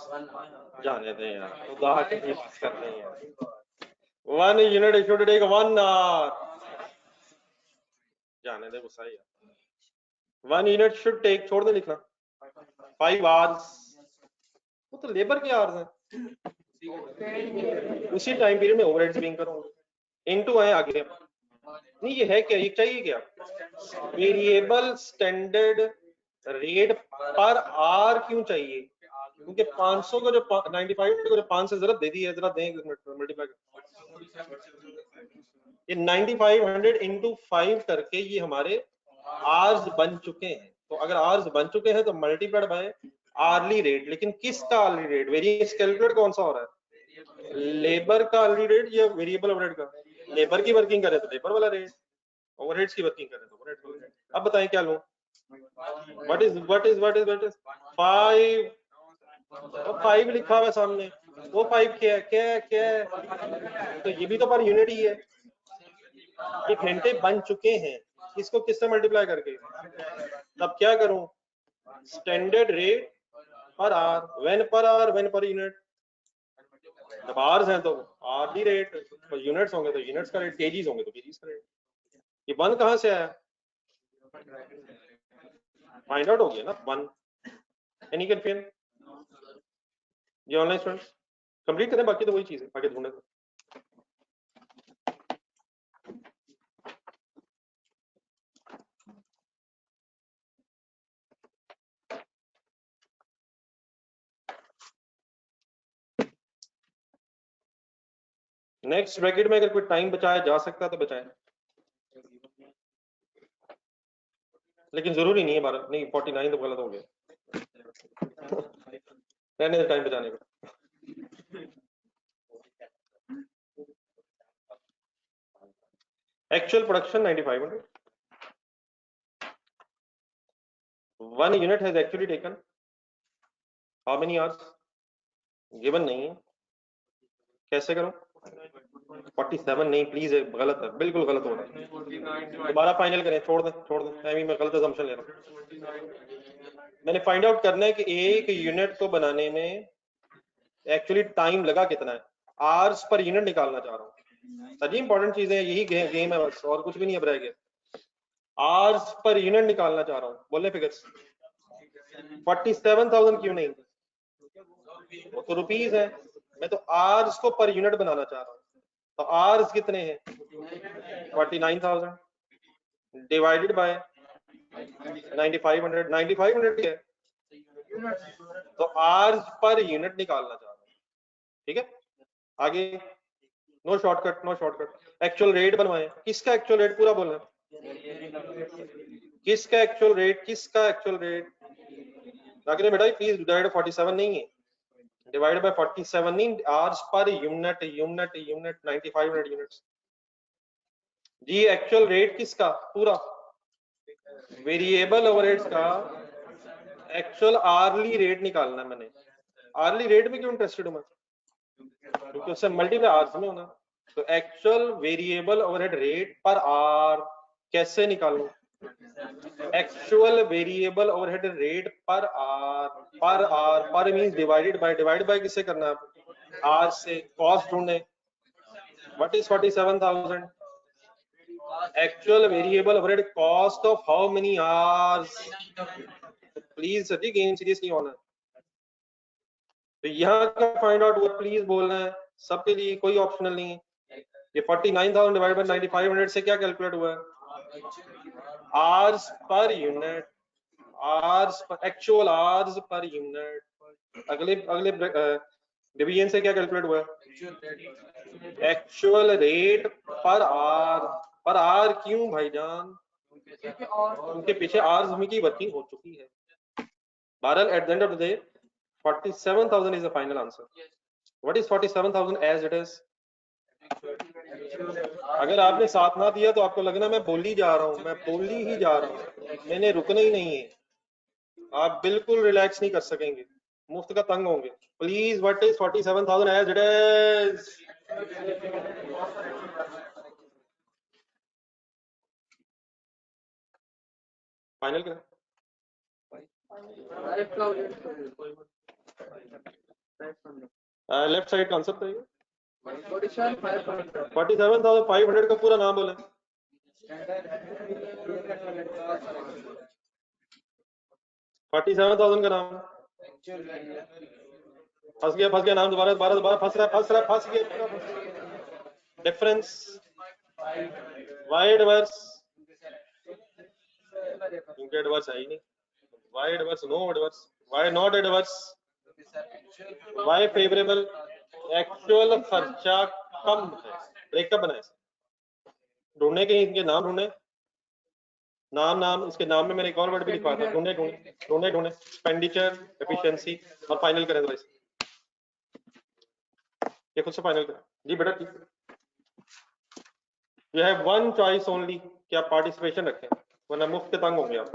जाने दें यार, खुदा की बात कर रहे हैं। 1 यूनिट शुड टेक 1 आवर। जाने दे गुस्सा ही। 1 यूनिट शुड टेक, छोड़ दे लिखना, 5 आवर्स। वो तो लेबर के आवर्स हैं। उसी टाइम पीरियड में ओवरहेड्स भी करूंगा। इनटू है आगे। नहीं ये है क्या, ये चाहिए क्या? वेरिएबल स्टैंडर्ड रेट पर आर क्यों चाहिए? क्योंकि 500 को जो 95 को जो 5 से जरा दे दी है, जरा दें मल्टीप्लाई। ये 9500 इंटू 5 करके ये हमारे आर्स बन चुके हैं। तो अगर आर्स बन चुके हैं तो मल्टीप्लाइड बाय आर्ली रेट। लेकिन किसका आर्ली रेट? वेरिएंस कैलकुलेट कौन सा हो रहा है? लेबर का आर्ली रेट या वेरिएबल ओवरहेड का? लेबर की वर्किंग करे तो लेबर वाला रेट, ओवरहेड्स की वर्किंग करे तो ओवरहेड। अब बताएं क्या लूं? What is 5? 5 लिखा हुआ है सामने, वो 5 क्या है? क्या है? तो ये भी तो पर यूनिट ही है। ये घंटे बन चुके हैं, इसको किससे मल्टीप्लाई करके? तब क्या करूं? स्टैंडर्ड रेट पर आर, व्हेन पर आर, व्हेन पर यूनिट। जब आवर्स हैं तो आरली रेट, तो यूनिट्स होंगे तो यूनिट्स का रेट, केजीज होंगे तो केजीज का रेट। ये वन कहां से आया? फाइंड आउट हो गया ना वन। Any confusion? ये ऑनलाइन स्टूडेंट्स कंप्लीट करें, बाकी तो वही चीज है, आगे ढूंढे। नेक्स्ट ब्रैकेट में अगर कोई टाइम बचाया जा सकता है तो बचाएं, लेकिन जरूरी नहीं है 12 नहीं 49 तो गलत हो गया। रहने दे टाइम बचाने का। Actual production 9500, 1 unit has actually taken how many hours? Given नहीं है, कैसे करूं? 47 नहीं प्लीज, गलत है, बिल्कुल गलत हो रहा है। दोबारा फाइनल करें, छोड़ दें, मैं गलत असम्पशन ले रहा हूं। मैंने फाइंड आउट करना है कि एक यूनिट को बनाने में एक्चुअली टाइम लगा कितना है, आवर्स पर यूनिट निकालना चाह रहा हूँ। सभी इंपॉर्टेंट चीजें, यही गेम है बस, और कुछ भी नहीं अब रह गया। आवर्स पर यूनिट निकालना चाह रहा हूँ, बोले फिगर्स। 47,000 क्यों नहीं? वो तो रुपीज है, मैं तो आवर्स को पर यूनिट बनाना चाह रहा हूँ। तो आवर्स कितने हैं? 49,000 डिवाइडेड बाय 9500। 9500 क्या है? तो आवर्स पर यूनिट निकालना चाह रहा हूँ। ठीक है, आगे no shortcut, no shortcut. Actual rate बनवाएं। किसका एक्चुअल रेट? पूरा बोलना। किसका एक्चुअल रेट? किसका एक्चुअल रेट? आगे बेटा प्लीज डिवाइड 47 नहीं है, डिवाइड बाय 47 नहीं, आवर्स पर यूनिट, यूनिट यूनिट 9500 यूनिट्स। जी एक्चुअल रेट किसका? पूरा वेरिएबल ओवरहेड्स का एक्चुअल आर्ली रेट निकालना है मैंने। आर्ली रेट में क्यों इंटरेस्टेड हूं मैं? क्योंकि उससे मल्टीप्लाई आवर्स में होना। तो एक्चुअल वेरिएबल ओवरहेड रेट पर आर कैसे निकालूं? एक्चुअल वेरिएबल ओवरहेड रेट पर आर, पर मींस डिवाइडेड बाय किससे करना है? आर से। कॉस्ट ढूंढे, what is 47,000? Actual variable overhead cost of how many hours? Please सभी गेम सीरियसली होना है। तो यहाँ का फाइंड आउट हुआ, प्लीज बोलना है सबके लिए, कोई ऑप्शनल नहीं है। ये 49,000 डिवाइड बाय 9500 से क्या कैलकुलेट हुआ है? आवर्स पर unit, hours per, actual hours पर यूनिट। अगले अगले डिवीजन से क्या कैलकुलेट हुआ है? एक्चुअल रेट पर आर। पर आर क्यों भाईजान? उनके पीछे आवर्स की वर्किंग हो चुकी है। बहरहाल at the end of the day 47,000 is the final answer. What is 47,000 as it is? अगर आपने साथ ना दिया तो आपको लगना मैं बोल ही जा रहा हूँ, मैं बोल ही जा रहा हूँ, मैंने रुकना ही नहीं है। आप बिल्कुल रिलैक्स नहीं कर सकेंगे, मुफ्त का तंग होंगे। Please what is 47,000 as it is? Final करें। लेफ्ट साइड कॉन्सेप्ट है 47,500 का पूरा नाम बोले। 47,000 का नाम फंस गया नाम दोबारा फंस गया। डिफरेंस वाई एडवर्स, इनके एडवर्स है ही नहीं। Why adverse, no adverse, why not adverse, why favourable, actual खर्चा कम है। ब्रेकअप बनाए ढूंढने के, इनके नाम ढूंढे, नाम इसके नाम में मैंने एक और वर्ड भी लिखा था, ढूंढे एक्सपेंडिचर, एफिशिएंसी, और फाइनल करें। ये खुद से फाइनल करें जी बेटा। You have one choice only कि आप पार्टिसिपेशन रखें, वरना मुफ्त के तंग होंगे आप।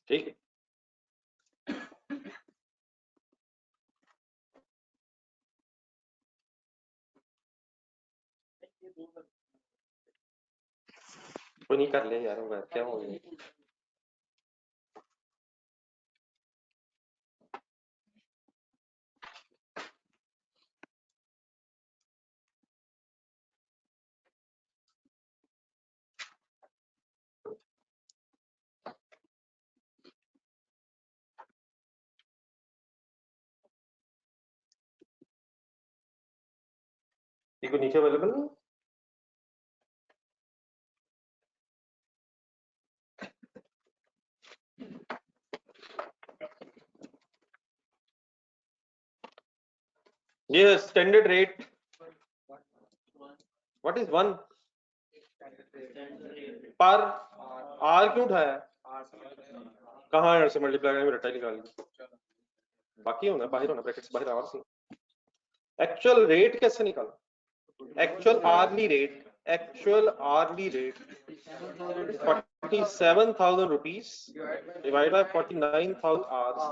ठीक है, कोई नहीं कर ले यार, क्या हो गया। ये नीचे अवेलेबल नहीं। ये standard rate, what is one पर आर क्यों उठाया? कहाँ है से मल्टीप्लाई करके रटा निकाल, बाकी होना बाहर होना, ब्रैकेट्स बाहर आवर से। एक्चुअल रेट कैसे निकाला? Actual hourly rate 47,000 rupees divided by 49,000 hours,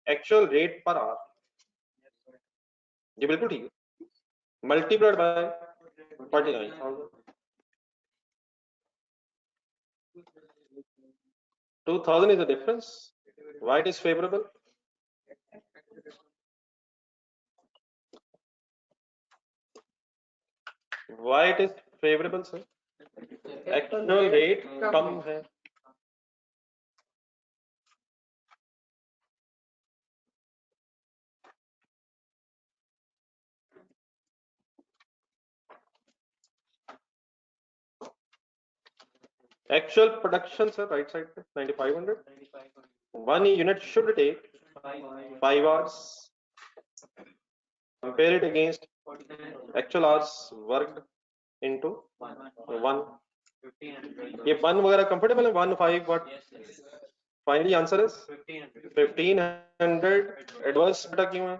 actual rate per hour. ये बिल्कुल ठीक है, multiplied by 49,000, 2,000 is the difference. Why it is favorable? Why it is favorable, sir? Actual rate कम है। Actual production, sir, right side पे 9,500. 1 unit should take 5 hours. Compare it against actual hours worked into 1. ये 1 वगैरह कंफर्टेबल है? 1 5 what? Finally answer is 1,500. Adverse बेटा क्यों है?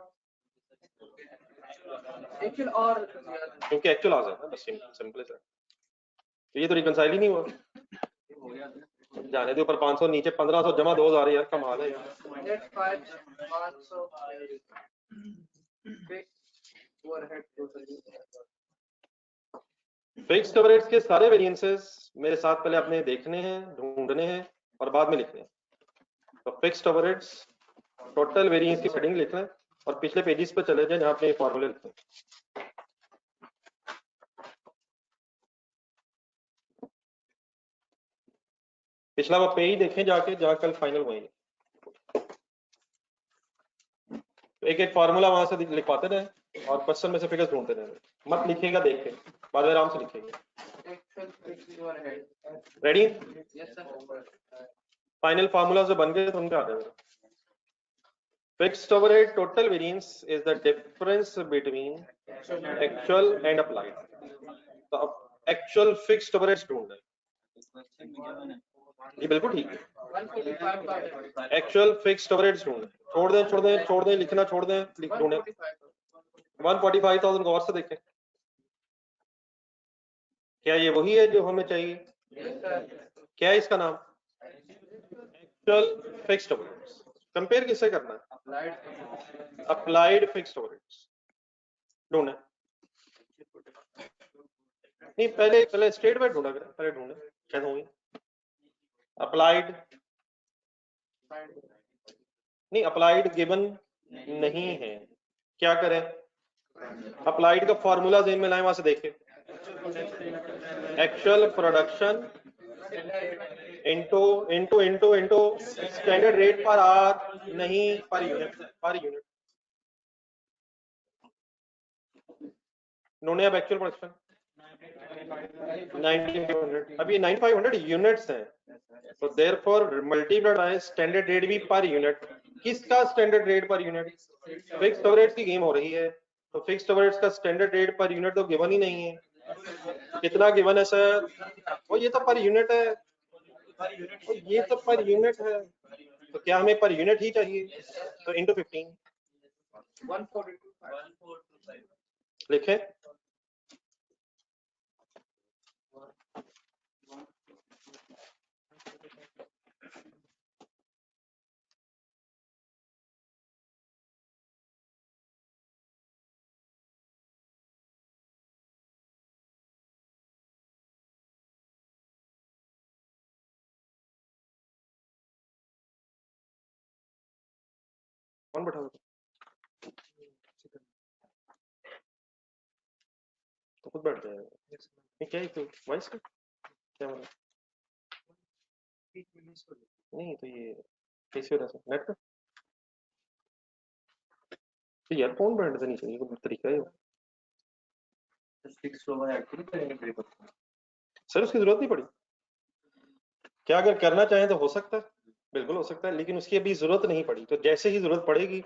एक्चुअल और क्योंकि एक्चुअल आवर्स है ना, बस सिंपल है। ये तो रिकंसाइल ही नहीं हुआ। जाने दे ऊपर 500 नीचे 1500 जमा 2000 यार, कमाल है यार। Net 500 fixed overhead totally. Fixed overheads के सारे वेरिएंसेस मेरे साथ पहले आपने देखने हैं, ढूंढने हैं और बाद में लिखने हैं। तो फिक्स्ड ओवरहेड्स टोटल वेरिएंस की हेडिंग लिखना है और पिछले पेजेस पे चले जाएं जहां पे फॉर्मूले लिखते हैं। पिछला वो पेज देखें जाके जहां कल फाइनल हुए। तो एक एक फार्मूला वहां से लिखवाते रहे और क्वेश्चन में से फिगर्स ढूंढते रहे, मत लिखेगा देख के, बाद में आराम से लिखेगा। Actual fixed overhead. Ready? Yes sir. Final formula जो बन गए तो उनका आ जाएगा। Fixed overhead total variance is the difference between actual and applied. तो अब एक्चुअल फिक्स्ड ओवरहेड्स ढूंढना है, ये बिल्कुल ठीक है। 145,000. एक्चुअल फिक्स्ड ओवरहेड्स ढूंढना है, छोड़ दें लिखना, छोड़ दें ढूंढें। 145,000 गौर से देखें, क्या ये वही है जो हमें चाहिए? Yes sir. क्या है इसका नाम? Actual fixed overheads. कंपेयर किससे करना है? Applied. अप्लाइड फिक्स्ड ओवरहेड्स ढूंढे। नहीं पहले स्टेट में ढूंढा करें, पहले ढूंढे शायद होंगे। अप्लाइड नहीं, अप्लाइड गिवन नहीं है, क्या करें? अप्लाइड का फॉर्मूला जेन में लाए, वहां से देखें। Actual production into standard rate पर आर, नहीं पर यूनिट, पर यूनिट। ढूंढे अब एक्चुअल प्रोडक्शन 9500। अब ये 9500 यूनिट्स हैं, तो therefore multiplied by standard rate भी पर यूनिट। किसका standard rate per unit? Fixed overheads की गेम हो रही है, तो फिक्स्ड ओवरहेड्स का स्टैंडर्ड रेट पर यूनिट तो गिवन ही नहीं है। कितना गिवन है सर? वो ये तो पर यूनिट है, तो ये तो पर यूनिट है, तो क्या हमें पर यूनिट ही चाहिए? तो इंटू 15 142. लिखे। कौन बैठा हुआ? तो खुद बैठ जाएगा। ये क्या है तो वॉइस का क्या वाला? नहीं तो ये कैसे हो रहा है नेट का? तो यार फोन बैठ से नहीं चाहिए, कोई तरीका है? सर उसकी जरूरत नहीं पड़ी। क्या अगर करना चाहें तो हो सकता है, बिल्कुल हो सकता है, लेकिन उसकी अभी जरूरत नहीं पड़ी। तो जैसे ही जरूरत पड़ेगी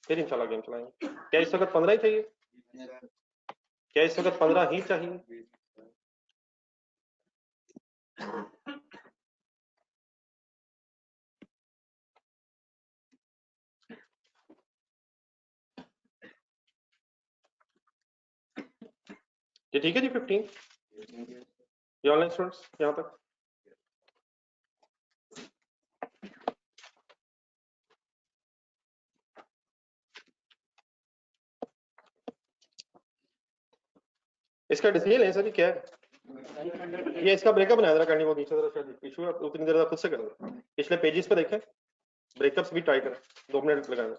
फिर इंशाल्लाह गेम चलाएंगे। क्या इस वक्त 15 ही चाहिए? क्या इस वक्त 15 ही चाहिए? ये ठीक है जी 15 ये ऑनलाइन स्टूडेंट्स यहाँ तक। इसका डिसीजन है सर, क्या है ये? इसका ब्रेकअप बनाया जरा करनी, वो नीचे जरा शायद इशू है, उतनी देर खुद से कर दो। पिछले पेजेस पे देखें, ब्रेकअप्स भी ट्राई करें, 2 मिनट लगाएंगे।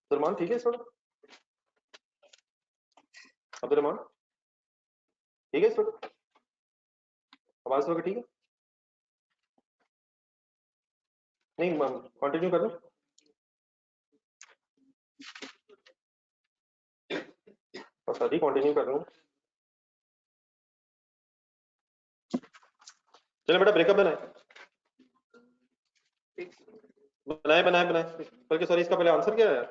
अब्दुलरमान ठीक है थोड़ा? अब्दुलरमान ठीक है थोड़ा? आवाज थोड़ा ठीक है? नहीं मैम कंटिन्यू कर लो। बस अभी कंटिन्यू कर रहा हूँ। चलो बेटा ब्रेकअप बनाए बनाए बनाए बनाए, बल्कि सॉरी इसका पहले आंसर क्या है?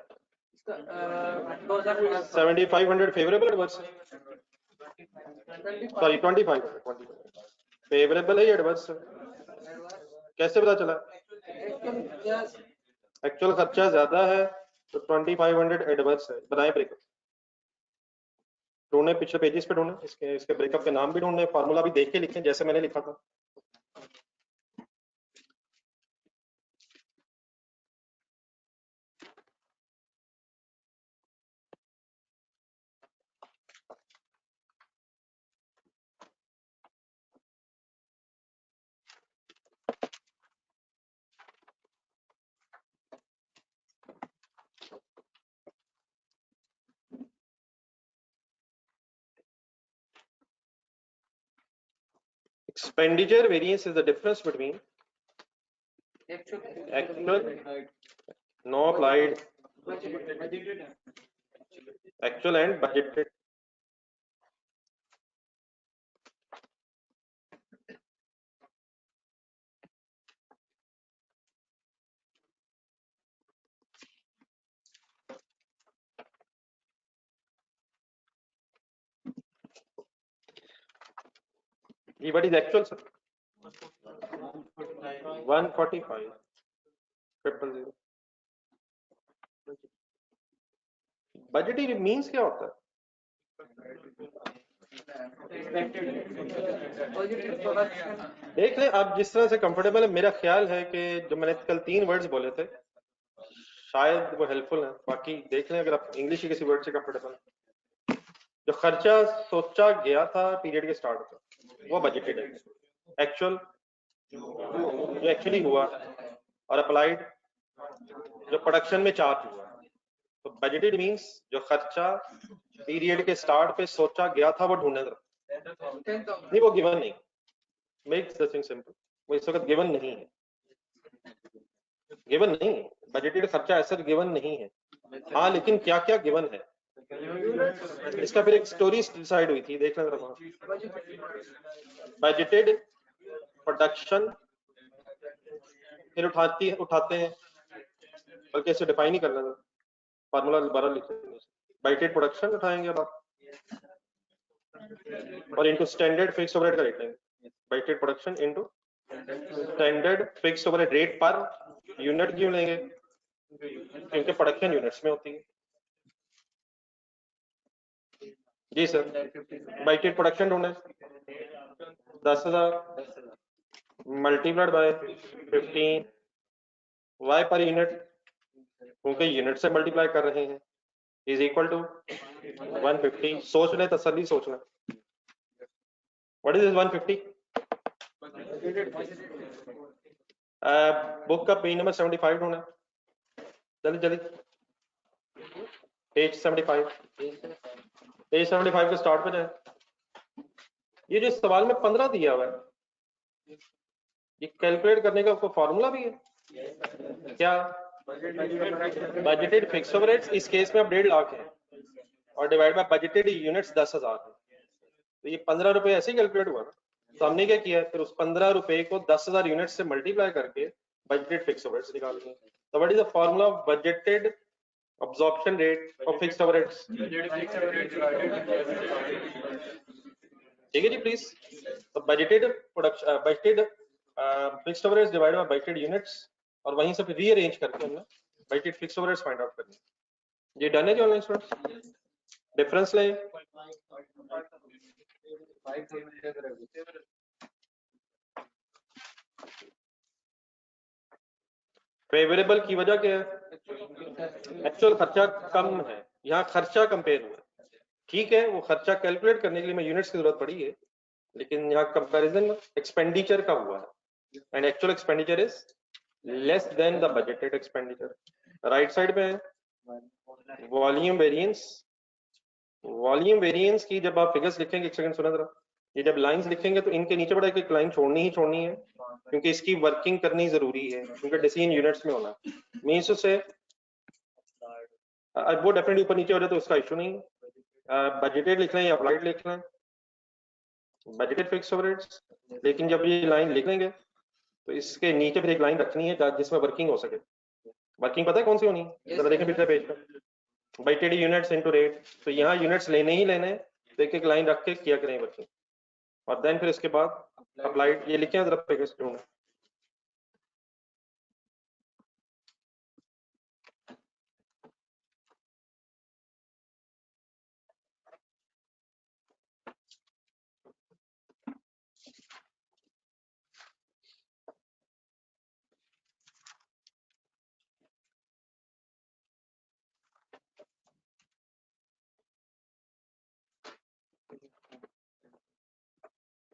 those are 7500 favourable adverse, sorry 2500 favourable है या एडवर्स? कैसे पता चला? एक्चुअल खर्चा ज्यादा है तो 2500 एडवर्स है। बनाए ब्रेकअप, ढूंढने पिछले पेजेस पे ढूंढने, इसके ब्रेकअप के नाम भी ढूंढने, फार्मूला भी देख के लिखें जैसे मैंने लिखा था। Expenditure variance is the difference between actual, no applied, actual and budgeted. What is actual, sir? 145 000. Budgeting means क्या होता है? देख लें आप जिस तरह से कंफर्टेबल है। मेरा ख्याल है कि जो मैंने कल 3 वर्ड्स बोले थे शायद वो हेल्पफुल है। बाकी देख लें अगर आप इंग्लिश के किसी वर्ड से कंफर्टेबल। जो खर्चा सोचा गया था पीरियड के स्टार्ट पर वो बजटेड है। एक्चुअल जो एक्चुअली हुआ और अप्लाइड जो प्रोडक्शन में चार्ज हुआ। तो बजटेड मींस जो खर्चा पीरियड के स्टार्ट पे सोचा गया था वो ढूंढने नहीं, वो गिवन नहीं। मेक्स द थिंग सिंपल, वो इस वक्त गिवन नहीं है, गिवन नहीं है। बजटेड खर्चा ऐसा गिवन नहीं है। हाँ लेकिन क्या क्या गिवन है इसका फिर एक स्टोरी डिसाइड हुई थी, देख लेना। बजटेड प्रोडक्शन फिर उठाते हैं, बल्कि इसे डिफाइन ही कर लेना, फार्मूला दोबारा लिख लेंगे। बजटेड प्रोडक्शन उठाएंगे अब आप और इनटू स्टैंडर्ड फिक्स्ड ओवरहेड का रेट लेंगे। Budgeted production into standard fixed overhead rate per unit क्यों लेंगे? क्योंकि प्रोडक्शन यूनिट्स में होती है। जी सर, बजटेड प्रोडक्शन ढूंढे 10,000 multiplied by 15 why per unit, क्योंकि यूनिट से मल्टीप्लाई कर रहे हैं, इज इक्वल टू 150। सोच लें, तसल्ली सोच लें। What is 150? बुक का पेज नंबर 75 ढूंढे जल्दी जल्दी। पेज 75, पेज 75 के स्टार्ट पे जाए। ये जो सवाल में 15 दिया हुआ है, ये कैलकुलेट करने का कोई फॉर्मूला भी है क्या? बजटेड फिक्स ओवरहेड्स इस केस में अब 1.5 लाख है और डिवाइड बाय बजटेड यूनिट्स 10,000 है, तो ये 15 रुपए ऐसे ही कैलकुलेट हुआ ना। तो हमने क्या किया, फिर उस 15 रुपए को 10,000 यूनिट से मल्टीप्लाई करके बजटेड फिक्स ओवरहेड्स निकाल लिए। तो what is the formula of budgeted absorption rate of fixed overheads? ठीक है जी प्लीज। तो budgeted production budgeted fixed overheads divided by budgeted units और वहीं से फिर रीअरेंज करके हमने budgeted fixed overheads find out करनी। ये डन है जी ऑनलाइन स्टूडेंट्स? डिफरेंस ले फेवरेबल की वजह क्या है? एक्चुअल खर्चा कम है, यहाँ खर्चा कंपेयर हुआ। ठीक है, वो खर्चा कैलकुलेट करने के लिए मैं यूनिट्स की जरूरत पड़ी है, लेकिन यहाँ कंपैरिजन एक्सपेंडिचर का हुआ है and actual expenditure is less than the budgeted expenditure. Right side पे है वॉल्यूम वेरिएंस। वॉल्यूम वेरिएंस की जब आप फिगर्स लिखेंगे, एक सेकंड सुना जरा, ये जब लाइंस लिखेंगे तो इनके नीचे बड़ा एक लाइन छोड़नी ही छोड़नी है, क्योंकि इसकी वर्किंग करनी जरूरी है, क्योंकि डिसीजन यूनिट्स में होना मींस से वो डेफिनेटली ऊपर नीचे हो जाए तो उसका इशू नहीं। बजटेड लिख लें या अप्लाइड लिख लें, बजटेड फिक्स ओवरहेड्स। लेकिन जब ये लाइन लिख लेंगे तो इसके नीचे फिर एक लाइन रखनी है जिसमें वर्किंग हो सके। वर्किंग पता है कौन सी होनी है? जरा देखें पिछले पेज पे, by teddy units into rate. तो यहाँ यूनिट्स लेने ही लेने, तो एक एक लाइन रख के किया करें बच्चे, और देन फिर इसके बाद अप्लाइड ये लिखे जरा पैकेज ढूंढो।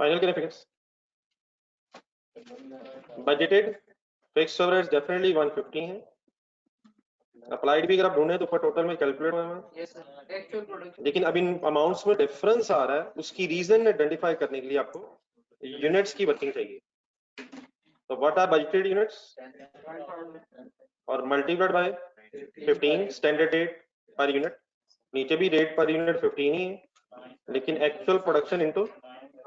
फाइनल करें figures. Budgeted fixed overheads definitely 150 है। अप्लाइड भी अगर आप ढूंढे तो ऊपर टोटल में कैलकुलेट हुआ है, Yes, sir. Actual production. लेकिन अब इन अमाउंट्स में डिफरेंस आ रहा है, उसकी रीजन आइडेंटिफाई करने के लिए आपको यूनिट्स की वर्किंग चाहिए। तो व्हाट आर बजटेड यूनिट्स और multiplied by 15 standard rate per unit. नीचे भी रेट पर यूनिट 15 ही है, लेकिन एक्चुअल प्रोडक्शन इनटू,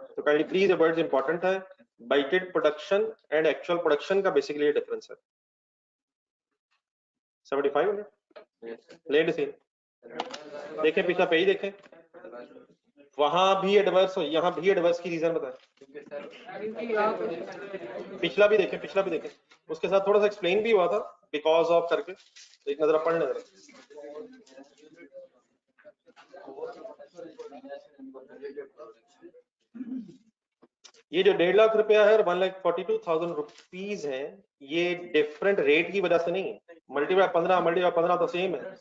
तो काइंडली प्लीज ये वर्ड्स इंपॉर्टेंट है, budgeted production and actual production का बेसिकली ये डिफरेंस है। 7500 लेट सी देखें, पिछला पेज देखें, वहां भी एडवर्स हो, यहाँ भी एडवर्स की रीजन बताएं। क्योंकि यहाँ पे पिछला भी देखें, पिछला भी देखें, उसके साथ थोड़ा सा एक्सप्लेन भी हुआ था बिकॉज ऑफ करके, एक नजर पढ़ नजर। ये जो 1.5 लाख रुपया है और 1,42,000 रुपीज है, ये डिफरेंट रेट की वजह से नहीं है, मल्टीप्लाई 15 तो सेम है,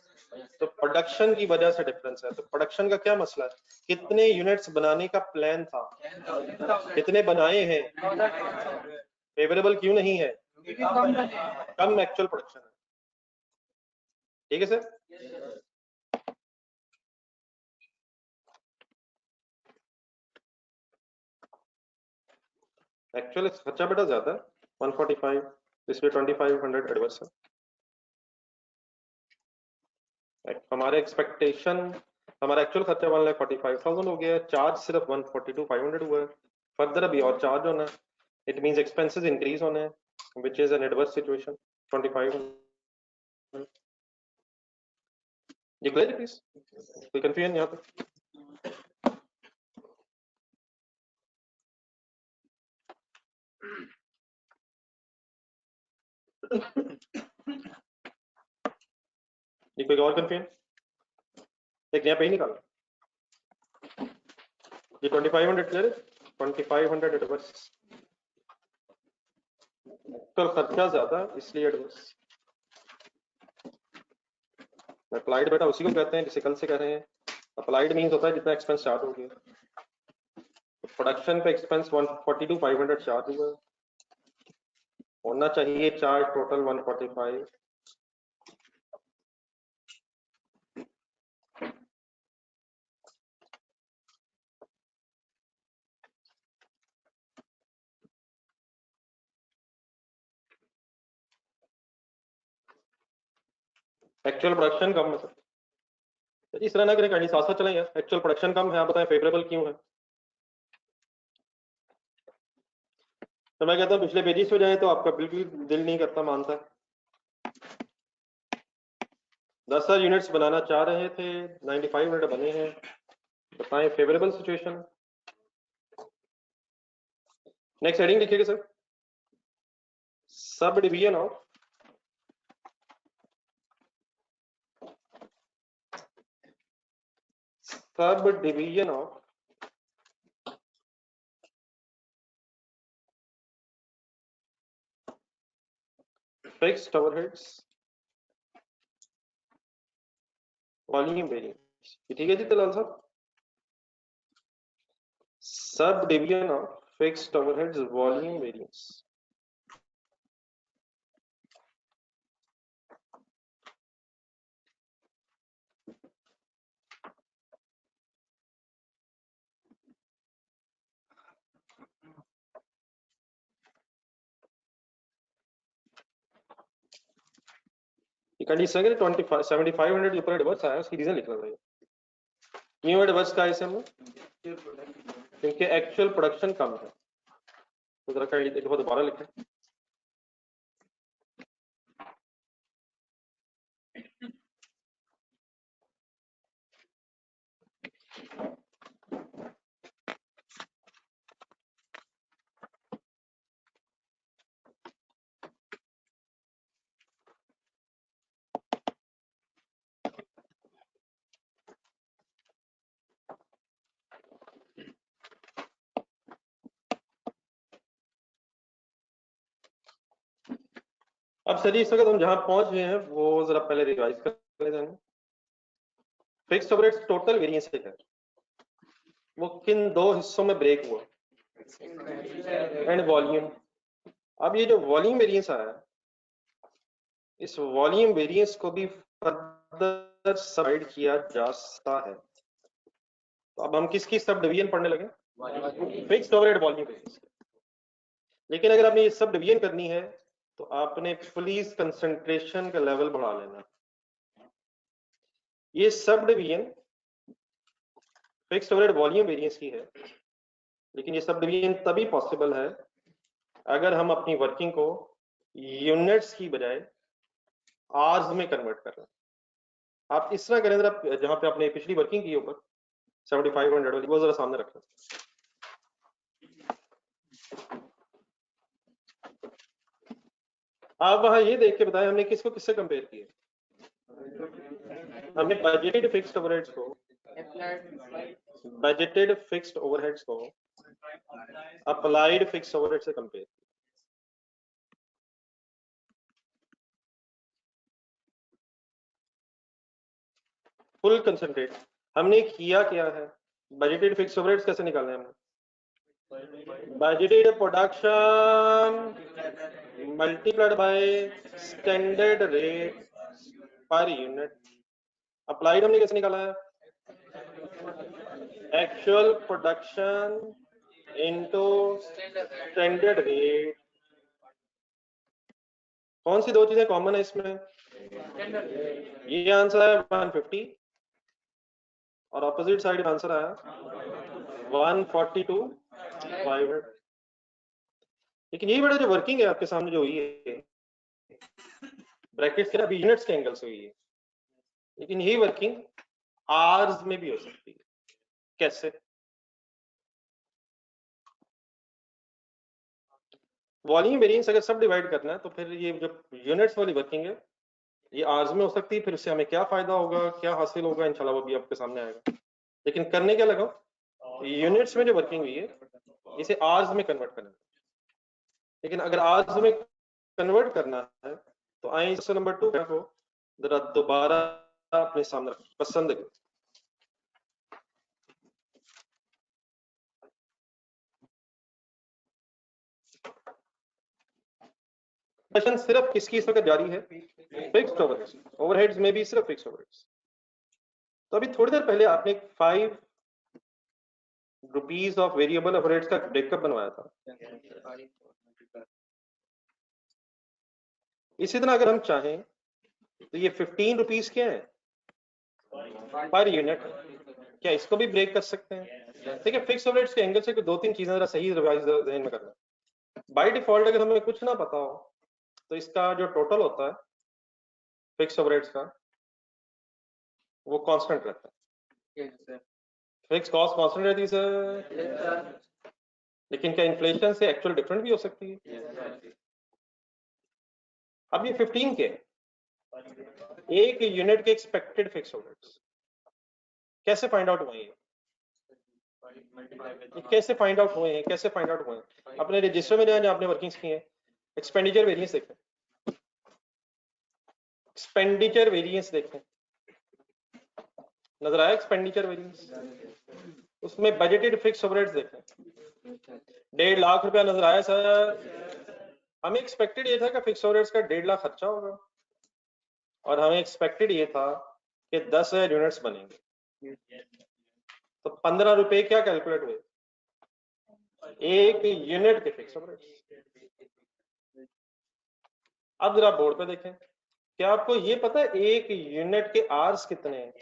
तो प्रोडक्शन की वजह से डिफरेंस है। तो प्रोडक्शन का क्या मसला है, कितने यूनिट्स बनाने का प्लान था, कितने बनाए हैं, फेवरेबल क्यों नहीं है, कम एक्चुअल प्रोडक्शन है। ठीक है सर। एक्चुअल खर्चा बेटा ज्यादा है 145, इसमें 2500 एडवर्स है। हमारे एक्सपेक्टेशन, हमारा एक्चुअल खर्चा 1,45,000 हो गया, चार्ज सिर्फ 142,500 हुआ है, फर्दर अभी और चार्ज होना है, इट मींस एक्सपेंसेस इंक्रीज होने हैं, which is an adverse situation 25। ये क्लियर है प्लीज, कोई कंफ्यूजन यहाँ पे? ये कोई और कंफ्यूजन? एक यहाँ पे ही निकालो, ये 2500 क्लियर है, 2500 एडवर्स, तो खर्चा ज्यादा है इसलिए एडवर्स। अप्लाइड बेटा उसी को कहते हैं जिसे कल से कह रहे हैं, अप्लाइड मींस होता है जितना एक्सपेंस स्टार्ट हो गया। प्रोडक्शन पे एक्सपेंस 142,500 चार्ज हुआ, होना चाहिए चार्ज टोटल 145। एक्चुअल प्रोडक्शन कम है सर, इस तरह ना करें, कहानी साथ साथ चलें यार। एक्चुअल प्रोडक्शन कम है, आप बताएं फेवरेबल क्यों है। तो मैं कहता हूँ पिछले पेजेस पे जाए तो आपका बिल्कुल दिल नहीं करता, मानता। 10,000 यूनिट्स बनाना चाह रहे थे, 9500 बने हैं, बताएं फेवरेबल सिचुएशन। नेक्स्ट हेडिंग लिखिएगा sir, sub division of fixed overheads volume variance. ठीक है जी दलाल साहब, sub division of fixed overheads volume variance. Condition 7500 के ऊपर एडवर्स आया, उसकी रीजन लिखना चाहिए। क्यों एडवर्स का इसे हम, क्योंकि एक्चुअल प्रोडक्शन कम है। तो जरा कहीं देखो दोबारा लिखें, अब सर इस वक्त हम जहां पहुंच गए हैं वो जरा पहले रिवाइज कर लेते हैं। फिक्स्ड ओवरहेड्स टोटल वेरिएंस है, वो किन दो हिस्सों में ब्रेक हुआ, एंड वॉल्यूम। अब ये जो वॉल्यूम वेरिएंस आया, इस वॉल्यूम वेरिएंस को भी फर्दर सबडिवाइड किया जा सकता है। तो अब हम किसकी सब डिवीजन पढ़ने लगे, फिक्स्ड ओवरहेड वॉल्यूम वेरिएंस। लेकिन अगर आपने ये सब डिवीजन करनी है तो आपने प्लीज कंसंट्रेशन का लेवल बढ़ा लेना। ये sub division fixed overhead volume variance की है, लेकिन ये सब डिवीजन तभी पॉसिबल है अगर हम अपनी वर्किंग को यूनिट्स की बजाय आवर्स में कन्वर्ट कर रहे हैं। आप इस तरह करें, जरा जहां पे आपने पिछली वर्किंग की ऊपर 7500 वाली, वो जरा सामने रखें। आप वहां ये देख के बताएं हमने किसको किससे कंपेयर किया। हमने बजटेड फिक्स्ड ओवरहेड्स को अप्लाइड फिक्स्ड ओवरहेड से कंपेयर। फुल कंसंट्रेट हमने किया क्या है, बजटेड फिक्स्ड ओवरहेड्स कैसे निकालने हैं हमने, budgeted production multiplied by standard rate per unit. Applied हमने कैसे निकाला है, actual production into standard rate. कौन सी दो चीजें कॉमन है इसमें, ये आंसर है 150 और ऑपोजिट साइड आंसर आया 142 500। लेकिन यही बड़ा जो वर्किंग है आपके सामने जो हुई है ब्रैकेट्स के अभी यूनिट्स के एंगल से हुई है, लेकिन यही वर्किंग आवर्स में भी हो सकती है। कैसे, वॉल्यूम वेरिएंस अगर सब डिवाइड करना है तो फिर ये जो यूनिट्स वाली वर्किंग है ये आवर्स में हो सकती है। फिर उससे हमें क्या फायदा होगा, क्या हासिल होगा, इंशाल्लाह वो भी आपके सामने आएगा। लेकिन करने क्या लगा, यूनिट्स में जो वर्किंग हुई है इसे आवर्स में कन्वर्ट करना है। लेकिन अगर आवर्स में कन्वर्ट करना है तो आए क्वेश्चन नंबर 2 को जरा दोबारा अपने सामने पसंद है। क्वेश्चन सिर्फ किसकी इस वक्त जारी है, फिक्स्ड ओवरहेड्स। ओवरहेड्स में भी सिर्फ फिक्स्ड ओवरहेड्स। तो अभी थोड़ी देर पहले आपने 5 रुपीस ऑफ वेरिएबल ओवरहेड्स का ब्रेकअप बनवाया था। इसी तरह अगर हम चाहें तो ये 15 रुपीस क्या है पर यूनिट, क्या इसको भी ब्रेक कर सकते हैं। ठीक है, फिक्स ओवरहेड्स के एंगल से दो तीन चीजें जरा सही रिवाइज ध्यान में करना। बाय डिफॉल्ट अगर हमें कुछ ना पता हो तो इसका जो टोटल होता है फिक्स ओवरहेड्स का वो कांस्टेंट रहता है। फिक्स कॉस्ट कांस्टेंट रहती है सर, लेकिन क्या इन्फ्लेशन से एक्चुअल डिफरेंट भी हो सकती है। अब ये 15 के एक यूनिट के एक्सपेक्टेड फिक्स ओवरहेड्स कैसे फाइंड आउट हुए, कैसे फाइंड आउट हुए हैं, कैसे फाइंड आउट हुए हैं। अपने रजिस्टर में जो आपने वर्किंग्स की हैं, एक्सपेंडिचर वेरिएंस देखें, एक्सपेंडिचर वेरिएंस देखें, नजर आया एक्सपेंडिचर वेरिएंस, उसमें बजटेड फिक्स ओवरहेड्स देखें 1.5 लाख रुपया नजर आया सर। हमें एक्सपेक्टेड ये था कि फिक्स ओवरहेड्स का 1.5 लाख खर्चा होगा और हमें एक्सपेक्टेड ये था कि 10,000 यूनिट्स बनेंगे। तो 15 रुपए क्या कैलकुलेट हुए, एक यूनिट के फिक्स ओवरहेड्स। अब जरा बोर्ड पे देखें, क्या आपको ये पता है एक यूनिट के आवर्स कितने हैं,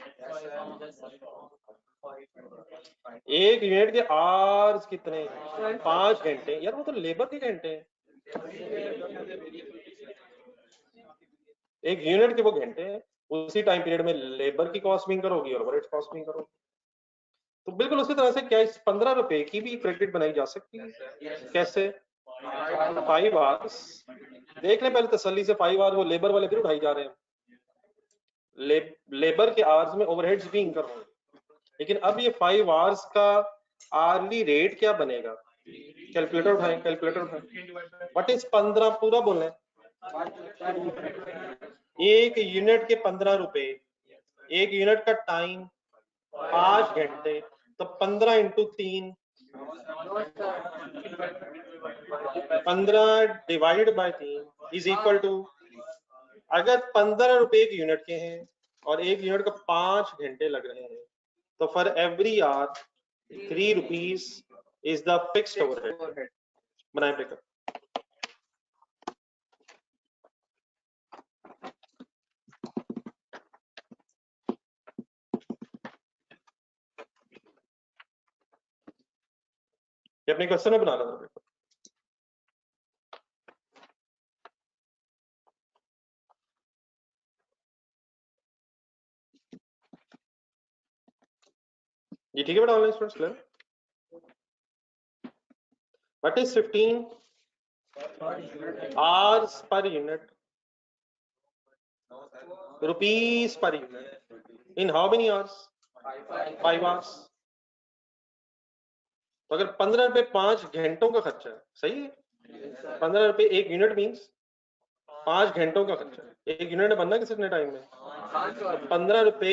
एक यूनिट के आवर्स कितने हैं, 5 घंटे। यार वो तो लेबर के घंटे हैं, एक यूनिट के वो घंटे हैं, उसी टाइम पीरियड में लेबर की कॉस्टिंग करोगी और ओवरहेड कॉस्टिंग करोगी। तो बिल्कुल उसी तरह से क्या इस 15 रुपए की भी क्रेडिट बनाई जा सकती है। कैसे, 5 आवर्स देख लें पहले तसल्ली से, 5 आवर्स वो लेबर वाले फिर उठाई जा रहे हैं, लेबर के आवर्स में ओवरहेड्स भी इंकर होंगे। लेकिन अब ये 5 आवर्स का आर्ली रेट क्या बनेगा, कैलकुलेटर उठाएं, कैलकुलेटर उठाएं। व्हाट इज 15 पूरा बोलें, एक यूनिट के 15 रुपए, एक यूनिट का टाइम 5 घंटे, तो 15 into 3, 15 divide by 3 is equal to, अगर 15 रुपए एक यूनिट के हैं और एक यूनिट का 5 घंटे लग रहे हैं, तो for every hour 3 rupees is the fixed overhead. बनाए ब्रेकअप। ये अपने क्वेश्चन में बना रहा था। ये ठीक है बेटा online students clear? What is 15 hours per unit, rupees per unit, in how many hours? 5 hours। तो अगर 15 रुपए 5 घंटों का खर्चा है, सही है, 15 रुपए एक यूनिट मीन्स 5 घंटों का खर्चा है। एक यूनिट बनना कितने टाइम में? 15 रुपए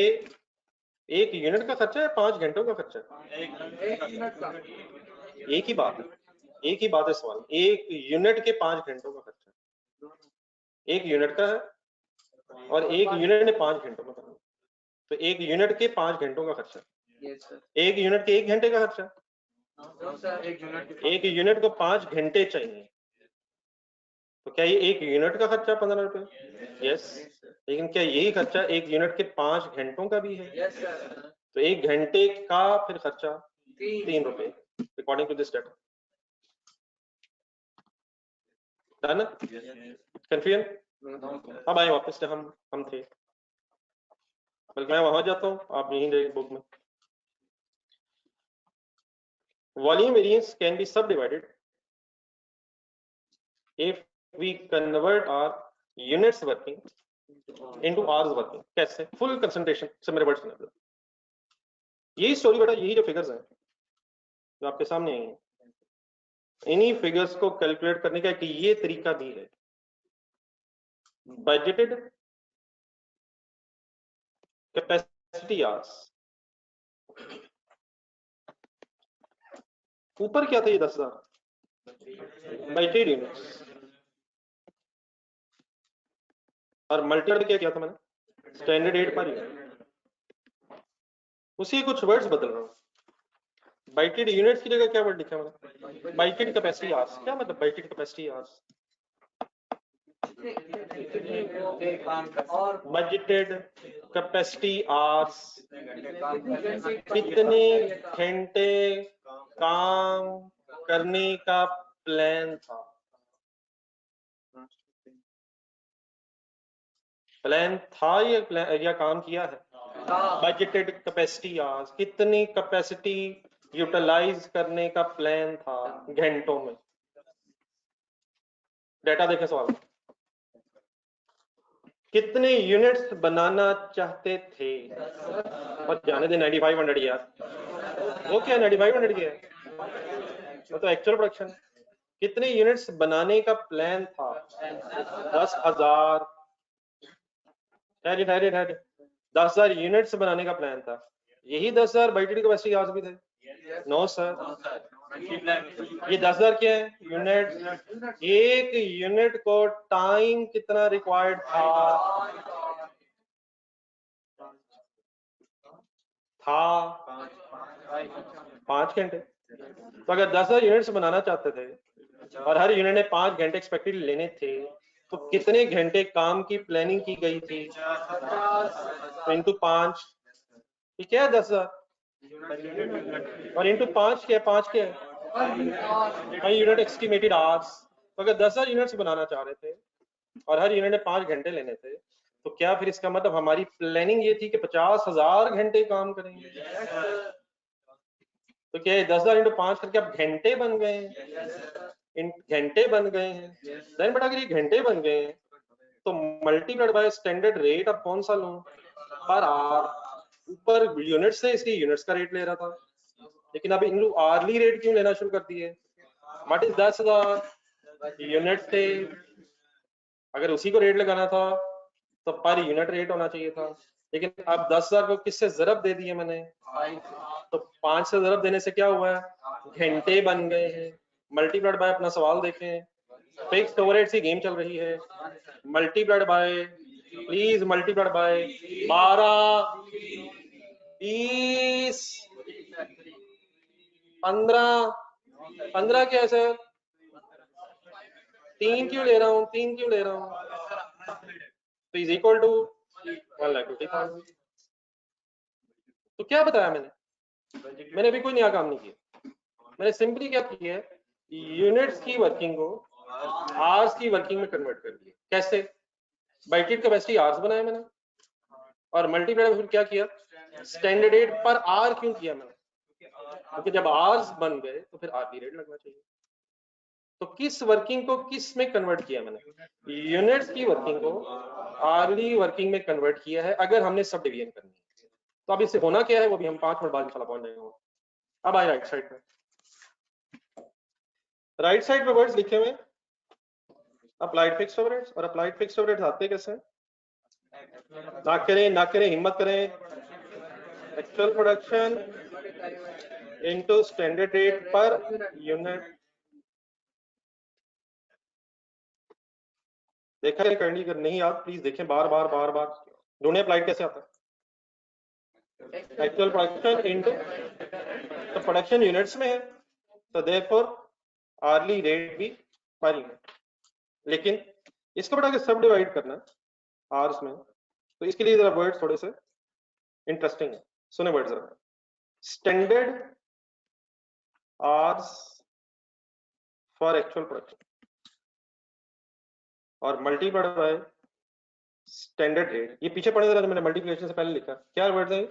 एक यूनिट का खर्चा है, 5 घंटों का खर्चा है? एक ही बात है, एक ही बात है सवाल। एक यूनिट के 5 घंटों का खर्चा एक यूनिट का है, और एक यूनिट ने 5 घंटों का करना, तो एक यूनिट के 5 घंटों का खर्चा, एक यूनिट के 1 घंटे का खर्चा, एक यूनिट को 5 घंटे चाहिए, तो क्या ये एक यूनिट का खर्चा 15 रुपए? यस। लेकिन क्या यही खर्चा एक यूनिट के 5 घंटों का भी है? तो एक घंटे का फिर खर्चा 3 रुपए according to this data. Done? Confusion? अब आए वापस से हम थे, बल्कि मैं वहां जाता हूँ, आप यहीं देख बुक में। Volume variance can be subdivided if we convert our units working into hours working। कैसे? फुल कंसंट्रेशन से मेरे वर्ड्स सुना। यही स्टोरी बेटा, यही जो फिगर्स हैं जो आपके सामने आई हैं, इन्हीं फिगर्स को कैलकुलेट करने का एक ये तरीका भी है। बजटेड कैपेसिटी आवर्स, ऊपर क्या था ये 10,000 बजटेड यूनिट्स, और मल्टीप्लाइड क्या था मैंने? Standard rate per unit. उसी कुछ वर्ड्स बदल रहा हूँ। बाइटेड यूनिट्स की जगह क्या वर्ड लिखा मैंने? Bited capacity hours. क्या मतलब bited capacity hours? Budgeted capacity hours, कितने घंटे काम करने का प्लान था? प्लान था या काम किया है? बजटेड कैपेसिटी आवर्स, कितनी कैपेसिटी यूटिलाइज करने का प्लान था घंटों में? डेटा देखें सवाल। कितने यूनिट्स बनाना चाहते थे? और जाने दे 9500 यार, वो क्या 9500 की है, वो तो एक्चुअल प्रोडक्शन। कितने यूनिट्स बनाने का प्लान था? 10,000। ठहरे ठहरे ठहरे, 10,000 यूनिट्स बनाने का प्लान था। यही 10,000 बाइटेड कैपेसिटी आज भी थे? नो सर, ये 10,000 क्या है? यूनिट। एक यूनिट को टाइम कितना रिक्वायर्ड था 5 घंटे। तो अगर 10,000 यूनिट्स बनाना चाहते थे और हर यूनिट ने 5 घंटे एक्सपेक्टेड लेने थे, तो कितने घंटे काम की प्लानिंग की गई थी? तो इंटू 5, ठीक है 10,000, और इंटू 5 क्या है? 5 क्या है? Unit estimated hours. तो अगर 10,000 यूनिट्स बनाना चाह रहे थे और हर यूनिट ने 5 घंटे लेने थे, तो क्या फिर इसका मतलब हमारी प्लानिंग ये थी कि 50,000 घंटे काम करेंगे? तो क्या 10,000 इंटू 5 करके अब घंटे बन गए हैं? घंटे बन गए हैं। देन बट अगर ये घंटे बन गए हैं, तो मल्टीप्लाइड बाय स्टैंडर्ड रेट अब कौन सा लूं? Per hour. ऊपर यूनिट से इसकी यूनिट्स का रेट ले रहा था, लेकिन अब इन आरली रेट क्यों लेना शुरू कर दिए? व्हाट इज 10,000 यूनिट थे, अगर उसी को रेट लगाना था तो पर यूनिट रेट होना चाहिए था, लेकिन अब 10,000 को किससे ज़रब दे दिए मैंने, तो 5 से ज़रब देने से क्या हुआ है, घंटे बन गए हैं। मल्टीप्लाइड बाय, अपना सवाल देखें, फिक्स्ड ओवरहेड्स की गेम चल रही है, multiplied bye, please multiplied by 12, 20, 15 क्या है सर, 3 क्यों ले रहा हूँ, 3 क्यों ले रहा हूँ, तो इज इक्वल टू 1,50,000। तो क्या बताया मैंने अभी कोई नया काम नहीं किया, मैंने सिंपली क्या किया है, यूनिट्स की वर्किंग को आवर्स की वर्किंग में कन्वर्ट कर दिया। कैसे, बाइटेड कैपेसिटी आवर्स बनाया मैंने, और मल्टीप्लाई फिर क्या किया, स्टैंडर्ड रेट पर आवर क्यों किया मैंने, क्योंकि जब आवर्स बन गए तो फिर आरली रेट लगना चाहिए। तो किस वर्किंग को किस में कन्वर्ट किया मैंने, यूनिट्स की वर्किंग को आरली वर्किंग में कन्वर्ट किया है, अगर हमने सब डिवीजन करनी है। तो अब इससे होना क्या है वो भी हम 5 मिनट बाद इंशाल्लाह पहुंच जाएंगे। अब आए राइट साइड पे, राइट साइड पे वर्ड्स लिखे हुए अप्लाइड फिक्स्ड ओवरहेड्स, और अप्लाइड फिक्स्ड ओवरहेड्स आते कैसे, ना करें हिम्मत करें, actual production into standard rate per unit. देखा है करनी, कर नहीं याद प्लीज देखें, बार बार ढूंढे अप्लाइड कैसे आता है, एक्चुअल प्रोडक्शन इनटू, तो प्रोडक्शन यूनिट्स में है तो देयरफॉर आरली रेट भी पर यूनिट, लेकिन इसको बड़ा के सब डिवाइड करना है आवर्स में, तो इसके लिए जरा वर्ड थोड़े से इंटरेस्टिंग है, सुने वर्ड जरा, standard hours for actual production और मल्टीप्लाइड बाय स्टैंडर्ड रेट। ये पीछे पढ़े जरा, मैंने मल्टीप्लिकेशन से पहले लिखा, क्या वर्ड है,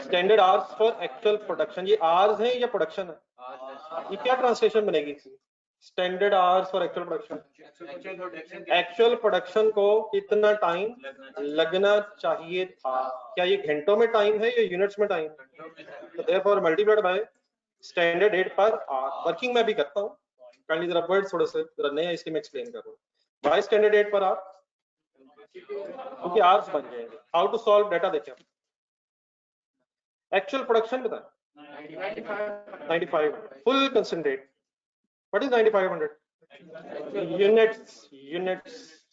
standard hours for actual production, ये आवर्स है या प्रोडक्शन है, ये क्या ट्रांसलेशन बनेगी, standard hours for actual production, actual production को कितना टाइम लगना चाहिए था, क्या ये घंटों में टाइम है या यूनिट्स में टाइम, तो therefore multiplied by standard rate per our. Working मैं भी करता हूँ, काइंडली जरा वर्ड थोड़े से जरा नए इसके मैं एक्सप्लेन कर रहा हूँ, by standard rate per our, क्योंकि आवर्स बन जाएंगे। हाउ टू सॉल्व, डाटा देखें, एक्चुअल प्रोडक्शन बताएं 95 full concentrate, what is 9500 units,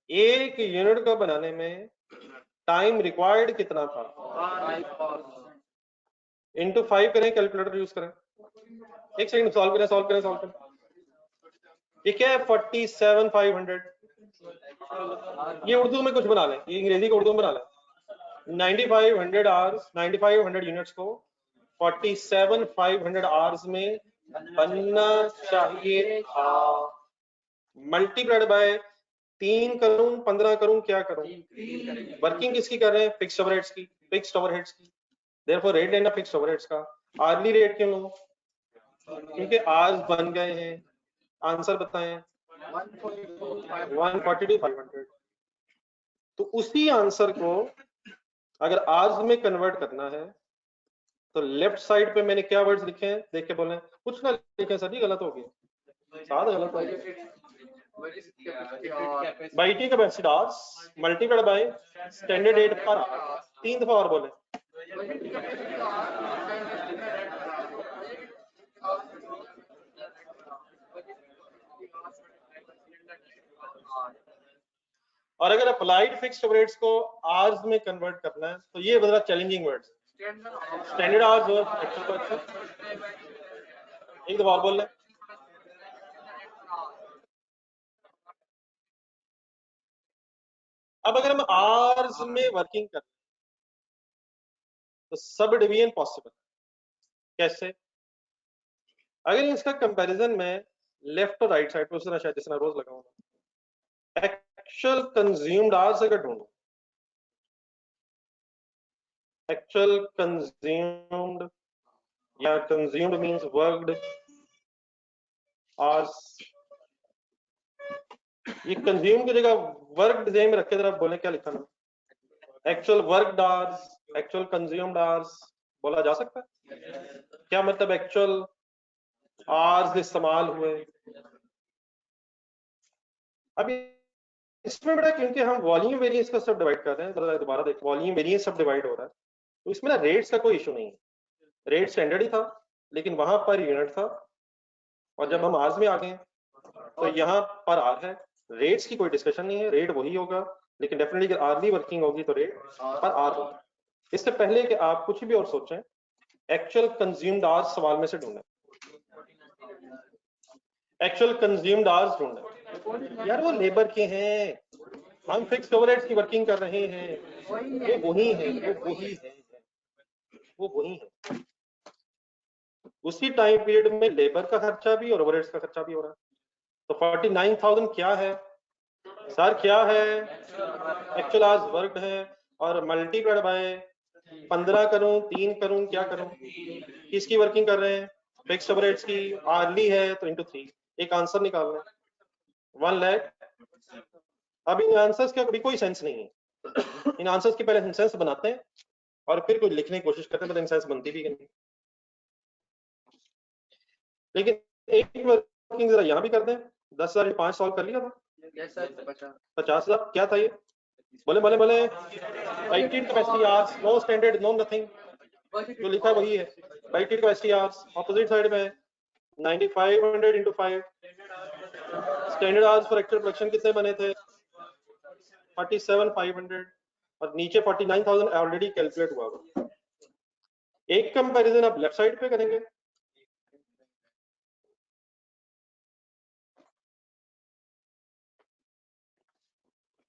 एक यूनिट को बनाने में टाइम रिक्वायर्ड कितना था, इनटू 5 करें, कैलकुलेटर यूज करें, एक सेकंड सॉल्व करें, ये क्या है 47,500, ये उर्दू में कुछ बना लें, ये अंग्रेजी को उर्दू में बना लें, 9500 आवर्स, 9500 यूनिट्स को 47,500 आवर्स में बनना चाहिए था, मल्टीप्लाइड बाय 3 करूं 15 करूं क्या करूं, वर्किंग किसकी कर रहे हैं, फिक्स्ड ओवरहेड्स की, फिक्स्ड ओवरहेड्स की, देयरफॉर रेट लेना फिक्स्ड ओवरहेड्स का, आर्ली रेट क्यों लो, क्योंकि आवर्स बन गए हैं, आंसर बताएं 142,500। तो उसी आंसर को अगर आवर्स में कन्वर्ट करना है तो लेफ्ट साइड पे मैंने क्या वर्ड्स लिखे हैं, देख के बोले, कुछ ना लिखे सर, जी गलत हो गया, साथ गलत हो गया, by T capacity hours multiplied by standard rate per our, 3 दफा और बोले, और अगर अप्लाइड फिक्स्ड ओवरहेड्स को आवर्स में कन्वर्ट करना है तो ये बड़ा चैलेंजिंग वर्ड्स, स्टैंडर्ड आवर्स और एक्चुअल प्रोडक्शन, एक दफा और बोल लें, अब अगर हम आवर्स में वर्किंग करें तो सब डिवीजन पॉसिबल, कैसे, अगर इसका कंपैरिजन में लेफ्ट और राइट साइड पे उस तरह शायद जिस तरह रोज लगाऊं, एक्चुअल कंज्यूम्ड आवर्स अगर ढूंढूं, एक्चुअल कंज्यूम्ड या कंज्यूम्ड मींस वर्कड आवर्स, ये कंज्यूम की जगह वर्क डिजाइन में रखे, जरा बोले क्या लिखा ना, actual worked hours, actual consumed hours बोला जा सकता है, क्या मतलब एक्चुअल आवर्स इस्तेमाल हुए। अब इसमें बेटा क्योंकि हम वॉल्यूम वेरिएंस का सब डिवाइड कर रहे हैं, दोबारा देख, वॉल्यूम वेरिएंस सब डिवाइड हो रहा है, तो इसमें ना रेट्स का कोई इशू नहीं है, रेट स्टैंडर्ड ही था, लेकिन वहां पर यूनिट था, और जब हम आर्स में आ गए तो यहाँ पर आर है, रेट्स की कोई डिस्कशन नहीं है, रेट वही होगा, लेकिन डेफिनेटली अगर आरली वर्किंग होगी तो रेट पर आर होगा। इससे पहले कि आप कुछ भी और सोचें, एक्चुअल कंज्यूम्ड आवर्स सवाल में से ढूंढें, एक्चुअल कंज्यूम्ड आवर्स ढूंढें। यार वो लेबर के हैं, हम फिक्स ओवरहेड्स की वर्किंग कर रहे हैं, वो वही है, वो वही है, वो वही है। उसी टाइम पीरियड में लेबर का खर्चा भी और ओवरहेड्स का खर्चा भी हो रहा है। तो 49,000 क्या है सर, क्या है? एक्चुअल आवर्स वर्कड है, और मल्टीप्लाइड बाय 15 करूं, 3 करूं, क्या करूं? किसकी वर्किंग कर रहे हैं? फिक्स्ड ओवरहेड्स की। आर्ली है तो इंटू 3, एक आंसर निकालना है 1 लाख। अब इन आंसर्स का कभी कोई सेंस नहीं है, इन आंसर्स के पहले हम सेंस बनाते हैं और फिर कुछ लिखने की कोशिश करते हैं, तो इन सेंस बनती भी नहीं। लेकिन एक वर्किंग जरा यहाँ भी कर दें, 10,000 5 सॉल्व कर लिया था, 50,000 क्या था ये? बोले बोले बोले 18 capacity hours, no standard, no nothing, जो लिखा वही है। 18 कैपेसिटी आवर्स, ऑपोजिट साइड में 9500 into 5, standard hours for actual production कितने बने थे? 47,500, और नीचे 49,000 ऑलरेडी कैलकुलेट हुआ हुआ। एक कंपैरिजन आप लेफ्ट साइड पे करेंगे,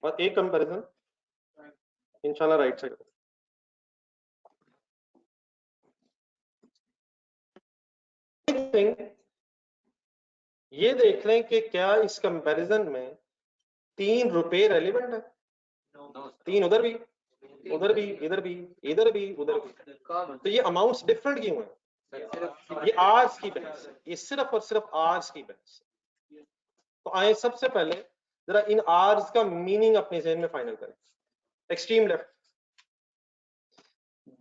और एक कंपैरिजन इंशाल्लाह राइट साइड पे। ये देख लें कि क्या इस कंपैरिजन में 3 रुपए रेलिवेंट है? 3 उधर भी, उधर भी, इधर भी, इधर भी, उधर भी, तो ये अमाउंट्स डिफरेंट क्यों है? ये आर्स की बहस है, ये सिर्फ और सिर्फ आर्स की बहस है। तो आए सबसे पहले जरा इन आर्स का मीनिंग अपने जहन में फाइनल करें। Extreme left,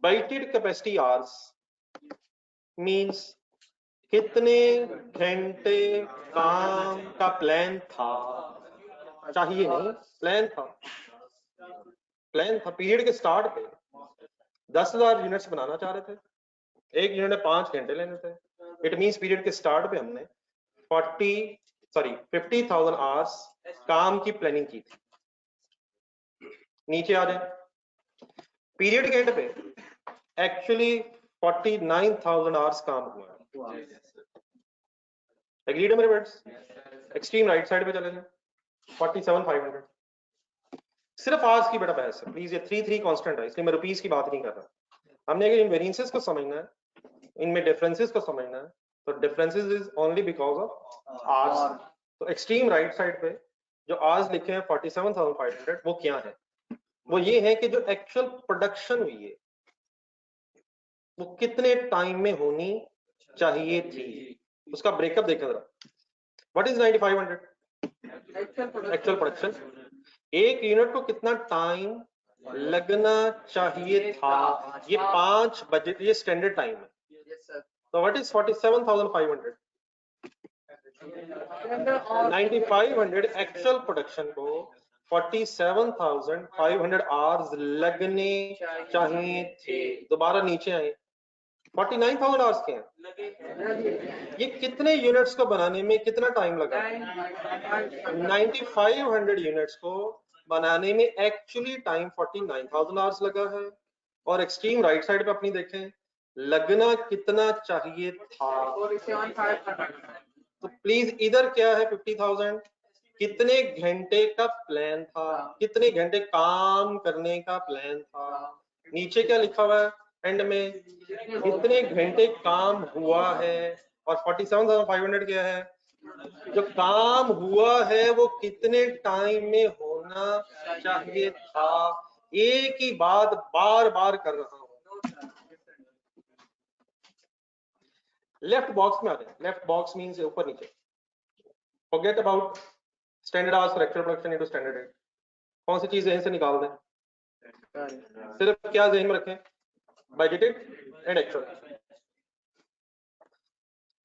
budgeted capacity hours means कितने घंटे काम का प्लान था, चाहिए नहीं, प्लान था, प्लान था। पीरियड के स्टार्ट पे 10,000 यूनिट्स बनाना चाह रहे थे, एक यूनिट में 5 घंटे लेने थे। इट मींस पीरियड के स्टार्ट पे हमने 50,000 आवर्स काम की प्लानिंग की थी। नीचे आ जाए, पीरियड के एंड पे एक्चुअली 49,000 आवर्स काम हुआ। एग्रीड है मेरे फ्रेंड्स? एक्सट्रीम राइट साइड पे चले जाए, 47,500। सिर्फ आवर्स की बेटा बहस है, प्लीज, ये 3 कांस्टेंट है, इसलिए मैं रुपीस की बात नहीं कर रहा। हमने अगर इन वेरिएंसेस को समझना है, इनमें डिफरेंसेस को समझना है, तो differences is only because of hours. तो एक्सट्रीम राइट साइड पे जो आवर्स लिखे हैं 47,500, वो क्या है? वो ये है कि जो एक्चुअल प्रोडक्शन हुई है वो कितने टाइम में होनी चाहिए थी, उसका ब्रेकअप देखा जरा। What is 9500? एक्चुअल प्रोडक्शन, एक यूनिट को कितना टाइम लगना चाहिए था, ये 5 बजे, ये स्टैंडर्ड टाइम है। तो व्हाट इज 47,500? 9500 एक्चुअल प्रोडक्शन को 47,500 आवर्स लगने चाहिए थे। दोबारा नीचे आए, 49,000 आवर्स के हैं, ये कितने यूनिट्स को बनाने में कितना टाइम लगा? 9500 यूनिट्स को बनाने में एक्चुअली टाइम 49,000 आवर्स लगा है। और एक्सट्रीम राइट साइड पे अपनी देखें, लगना कितना चाहिए था। तो प्लीज इधर क्या है? 50,000, कितने घंटे का प्लान था, कितने घंटे काम करने का प्लान था। नीचे क्या लिखा हुआ है एंड में? कितने घंटे काम हुआ है। और 47,500 क्या है? जो काम हुआ है वो कितने टाइम में होना चाहिए था। एक ही बात बार बार कर रहा हूं। लेफ्ट बॉक्स में आ जाए, लेफ्ट बॉक्स मींस ऊपर नीचे। Forget about standard hours for actual production into standard rate. कौन सी चीज जहन से निकाल दें? सिर्फ क्या जहन में रखें? Budgeted and actual.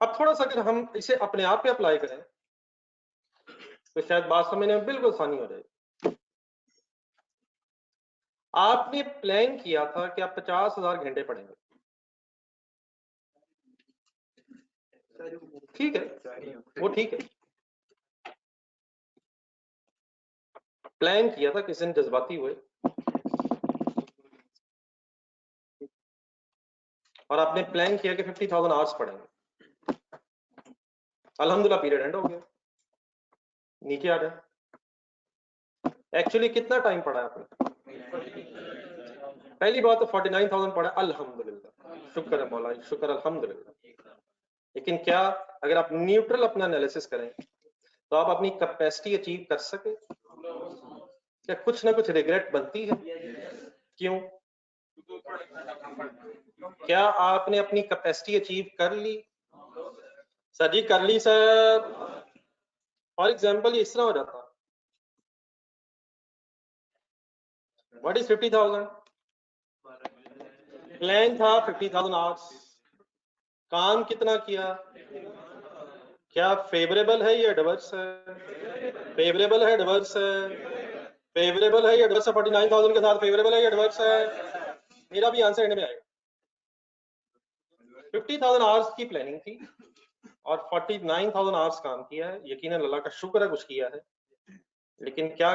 अब थोड़ा सा अगर हम इसे अपने आप पे अप्लाई करें तो शायद बात समझने में बिल्कुल आसानी हो जाएगी। आपने प्लान किया था कि आप 50,000 घंटे पढ़ेंगे, ठीक है, वो ठीक है, प्लान किया था, किसी ने जज्बाती हुए और आपने प्लान किया कि 50,000 आवर्स पढ़ेंगे, अल्हम्दुलिल्लाह पीरियड एंड हो गया, नीचे आ जाए। एक्चुअली कितना टाइम पढ़ा है आपने? पहली बात तो 49,000 पढ़ा, अल्हम्दुलिल्लाह, शुक्र है मौला, शुक्र अल्हम्दुलिल्लाह। लेकिन क्या अगर आप न्यूट्रल अपना एनालिसिस करें तो आप अपनी कैपेसिटी अचीव कर सके? क्या कुछ ना कुछ रिग्रेट बनती है? क्यों? क्या आपने अपनी कैपेसिटी अचीव कर ली? सर जी कर ली सर। फॉर एग्जाम्पल इस तरह हो जाता, व्हाट इज 50,000? प्लान था 50,000 आवर्स, काम कितना किया? क्या फेवरेबल है या एडवर्स है? फेवरेबल है एडवर्स है? फेवरेबल है या एडवर्स है? 49,000 के साथ फेवरेबल है या एडवर्स है? मेरा भी आंसर एंड में आएगा। 50,000 आवर्स की प्लानिंग थी और 49,000 आवर्स काम किया है, यकीनन अल्लाह का शुक्र है कुछ किया है, लेकिन क्या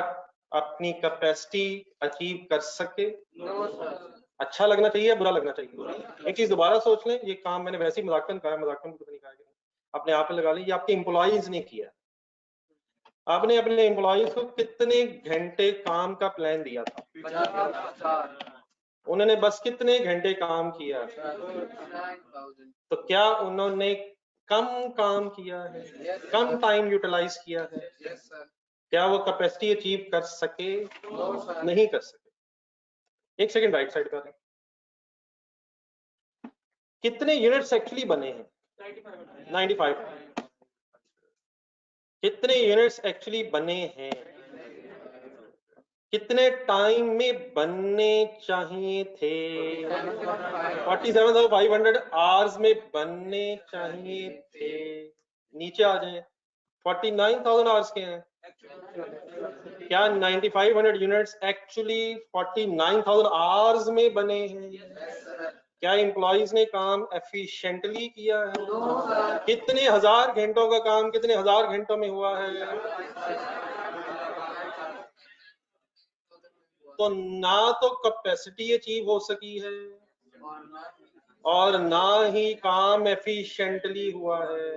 अपनी कैपेसिटी अचीव कर सके? अच्छा लगना चाहिए, बुरा लगना चाहिए? एक चीज दोबारा सोच लें, ये काम मैंने वैसे ही मजाकन कहा, मजाकन को नहीं कहा, अपने आप पे लगा लें, ये आपके एम्प्लॉइज ने किया। आपने अपने एम्प्लॉइज को कितने घंटे काम का प्लान दिया था? 50,000। उन्होंने बस कितने घंटे काम किया? तो क्या उन्होंने कम काम किया है? कम टाइम यूटिलाइज किया है? क्या वो कैपेसिटी अचीव कर सके? नहीं कर सके। एक सेकंड राइट साइड पर, कितने यूनिट्स एक्चुअली बने हैं? 95। कितने यूनिट्स एक्चुअली बने हैं? कितने टाइम में बनने चाहिए थे? 47,500 आवर्स में बनने चाहिए थे। नीचे आ जाए, 49,000 आवर्स के हैं। क्या 9,500 यूनिट्स एक्चुअली 49,000 आवर्स में बने हैं? क्या एम्प्लॉइज ने काम एफिशिएंटली किया है? कितने हजार घंटों का काम कितने हजार घंटों में हुआ है? तो ना तो कैपेसिटी अचीव हो सकी है और ना ही काम एफिशिएंटली हुआ है।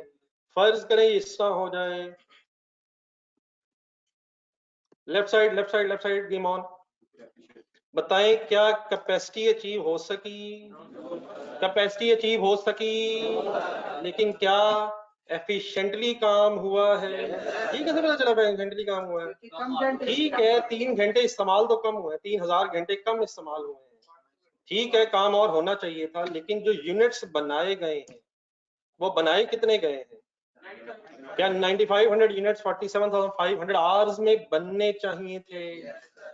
फर्ज करें इस तरह हो जाए, left side left side left side, game on. बताएं क्या कैपेसिटी अचीव हो सकी? कैपेसिटी अचीव हो सकी, लेकिन क्या एफिशिएंटली काम हुआ है? ठीक है, पता चला एफिशिएंटली काम हुआ है। ठीक है, 3 घंटे इस्तेमाल तो कम हुए, 3,000 घंटे कम इस्तेमाल हुए हैं। ठीक है, काम और होना चाहिए था, लेकिन जो यूनिट्स बनाए गए हैं वो बनाए कितने गए हैं? क्या 9,500 यूनिट्स 47,500 आवर्स में बनने चाहिए थे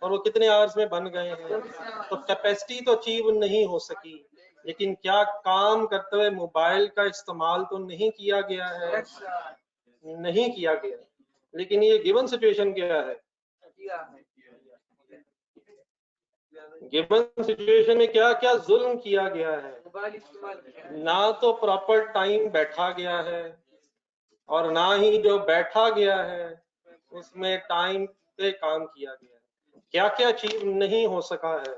और वो कितने आवर्स में बन गए हैं? तो कैपेसिटी तो अचीव नहीं हो सकी, लेकिन क्या काम करते हुए मोबाइल का इस्तेमाल तो नहीं किया गया है? नहीं किया गया। लेकिन ये गिवन सिचुएशन क्या है? गिवन सिचुएशन में क्या क्या जुल्म किया गया है? ना तो प्रॉपर टाइम बैठा गया है और ना ही जो बैठा गया है उसमें टाइम पे काम किया गया है। क्या क्या अचीव नहीं हो सका है?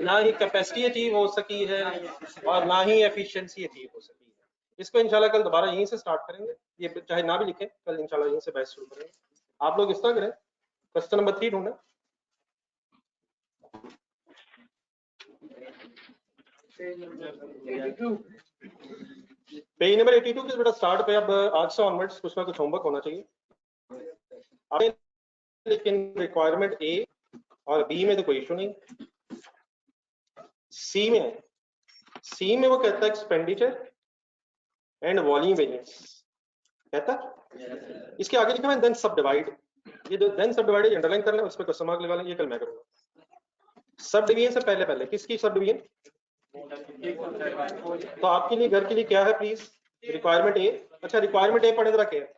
ना ही कैपेसिटी अचीव हो सकी है और ना ही एफिशिएंसी अचीव हो सकी है। इसको इंशाल्लाह कल दोबारा यहीं से स्टार्ट करेंगे, ये चाहे ना भी लिखें, कल इंशाल्लाह यहीं से बहस शुरू करेंगे। आप लोग इस तरह करें, क्वेश्चन नंबर 3 ढूंढें। पेज नंबर 82 के बेटा स्टार्ट पे अब आज से ऑनवर्ड्स कुछ ना कुछ होमवर्क होना चाहिए आपने, लेकिन रिक्वायरमेंट ए और बी में तो कोई इशू नहीं। सी में वो कहता है एक्सपेंडिचर एंड वॉल्यूम वेरिएंस कहता, इसके आगे लिखा है देन सब डिवाइड, ये जो देन सब डिवाइड अंडरलाइन कर लें, उस पर क्वेश्चन मार्क लगा लें, ये कल मैं करूंगा। सब डिवीजन से पहले पहले किसकी सब डिवीजन? तो आपके लिए घर के लिए क्या है प्लीज? रिक्वायरमेंट ए। अच्छा, रिक्वायरमेंट ए पढ़े जरा क्या है?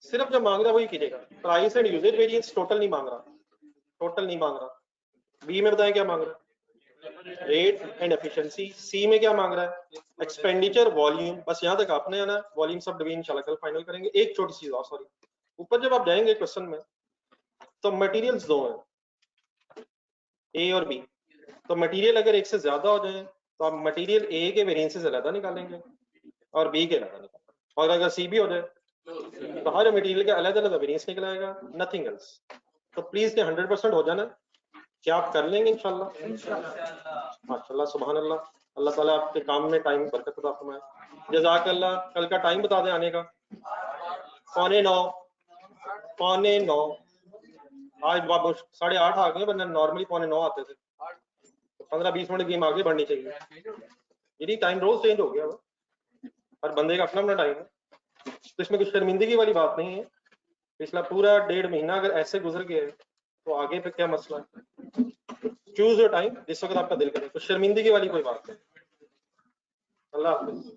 सिर्फ जो मांग रहा है वही कीजिएगा। Price and usage variance total नहीं मांग रहा, टोटल नहीं मांग रहा। बी में बताएं क्या मांग रहा है, रेट एंड एफिशिएंसी। सी में क्या मांग रहा है, एक्सपेंडिचर वॉल्यूम। बस यहाँ तक आपने आना, वॉल्यूम सब डिवीजन इंशाल्लाह कल फाइनल करेंगे। एक छोटी सी और, सॉरी, ऊपर जब आप जाएंगे क्वेश्चन में तो मटेरियल्स दो हैं, ए और बी। तो मटेरियल अगर एक से ज्यादा हो जाए तो आप मटेरियल ए के वेरिएंसेस अलग निकालेंगे और बी के अलग निकालेंगे, और अगर सी भी हो जाए तो हर मटेरियल का अलग अलग वेरिएंस निकल आएगा, नथिंग एल्स। तो प्लीज के 100% हो जाना, क्या आप कर लेंगे इंशाल्लाह? माशाल्लाह, सुभान अल्लाह। अल्लाह ताला आपके काम में टाइम बरकत अता फरमाए। जज़ाकल्लाह। कल का टाइम बता दें आने का। 8:45, 8:45। आज बाबू 8:30 आ गए, वरना नॉर्मली 8:45 आते थे। 15-20 मिनट गेम आगे बढ़नी चाहिए। यदि टाइम रोज चेंज हो गया, हर बंदे का अपना अपना टाइम है, तो इसमें कुछ शर्मिंदगी वाली बात नहीं है। पिछला पूरा 1.5 महीना अगर ऐसे गुजर गया है तो आगे पे क्या मसला है? चूज योर टाइम, जिस वक्त आपका दिल करे, तो शर्मिंदगी वाली कोई बात नहीं। अल्लाह हाफिज।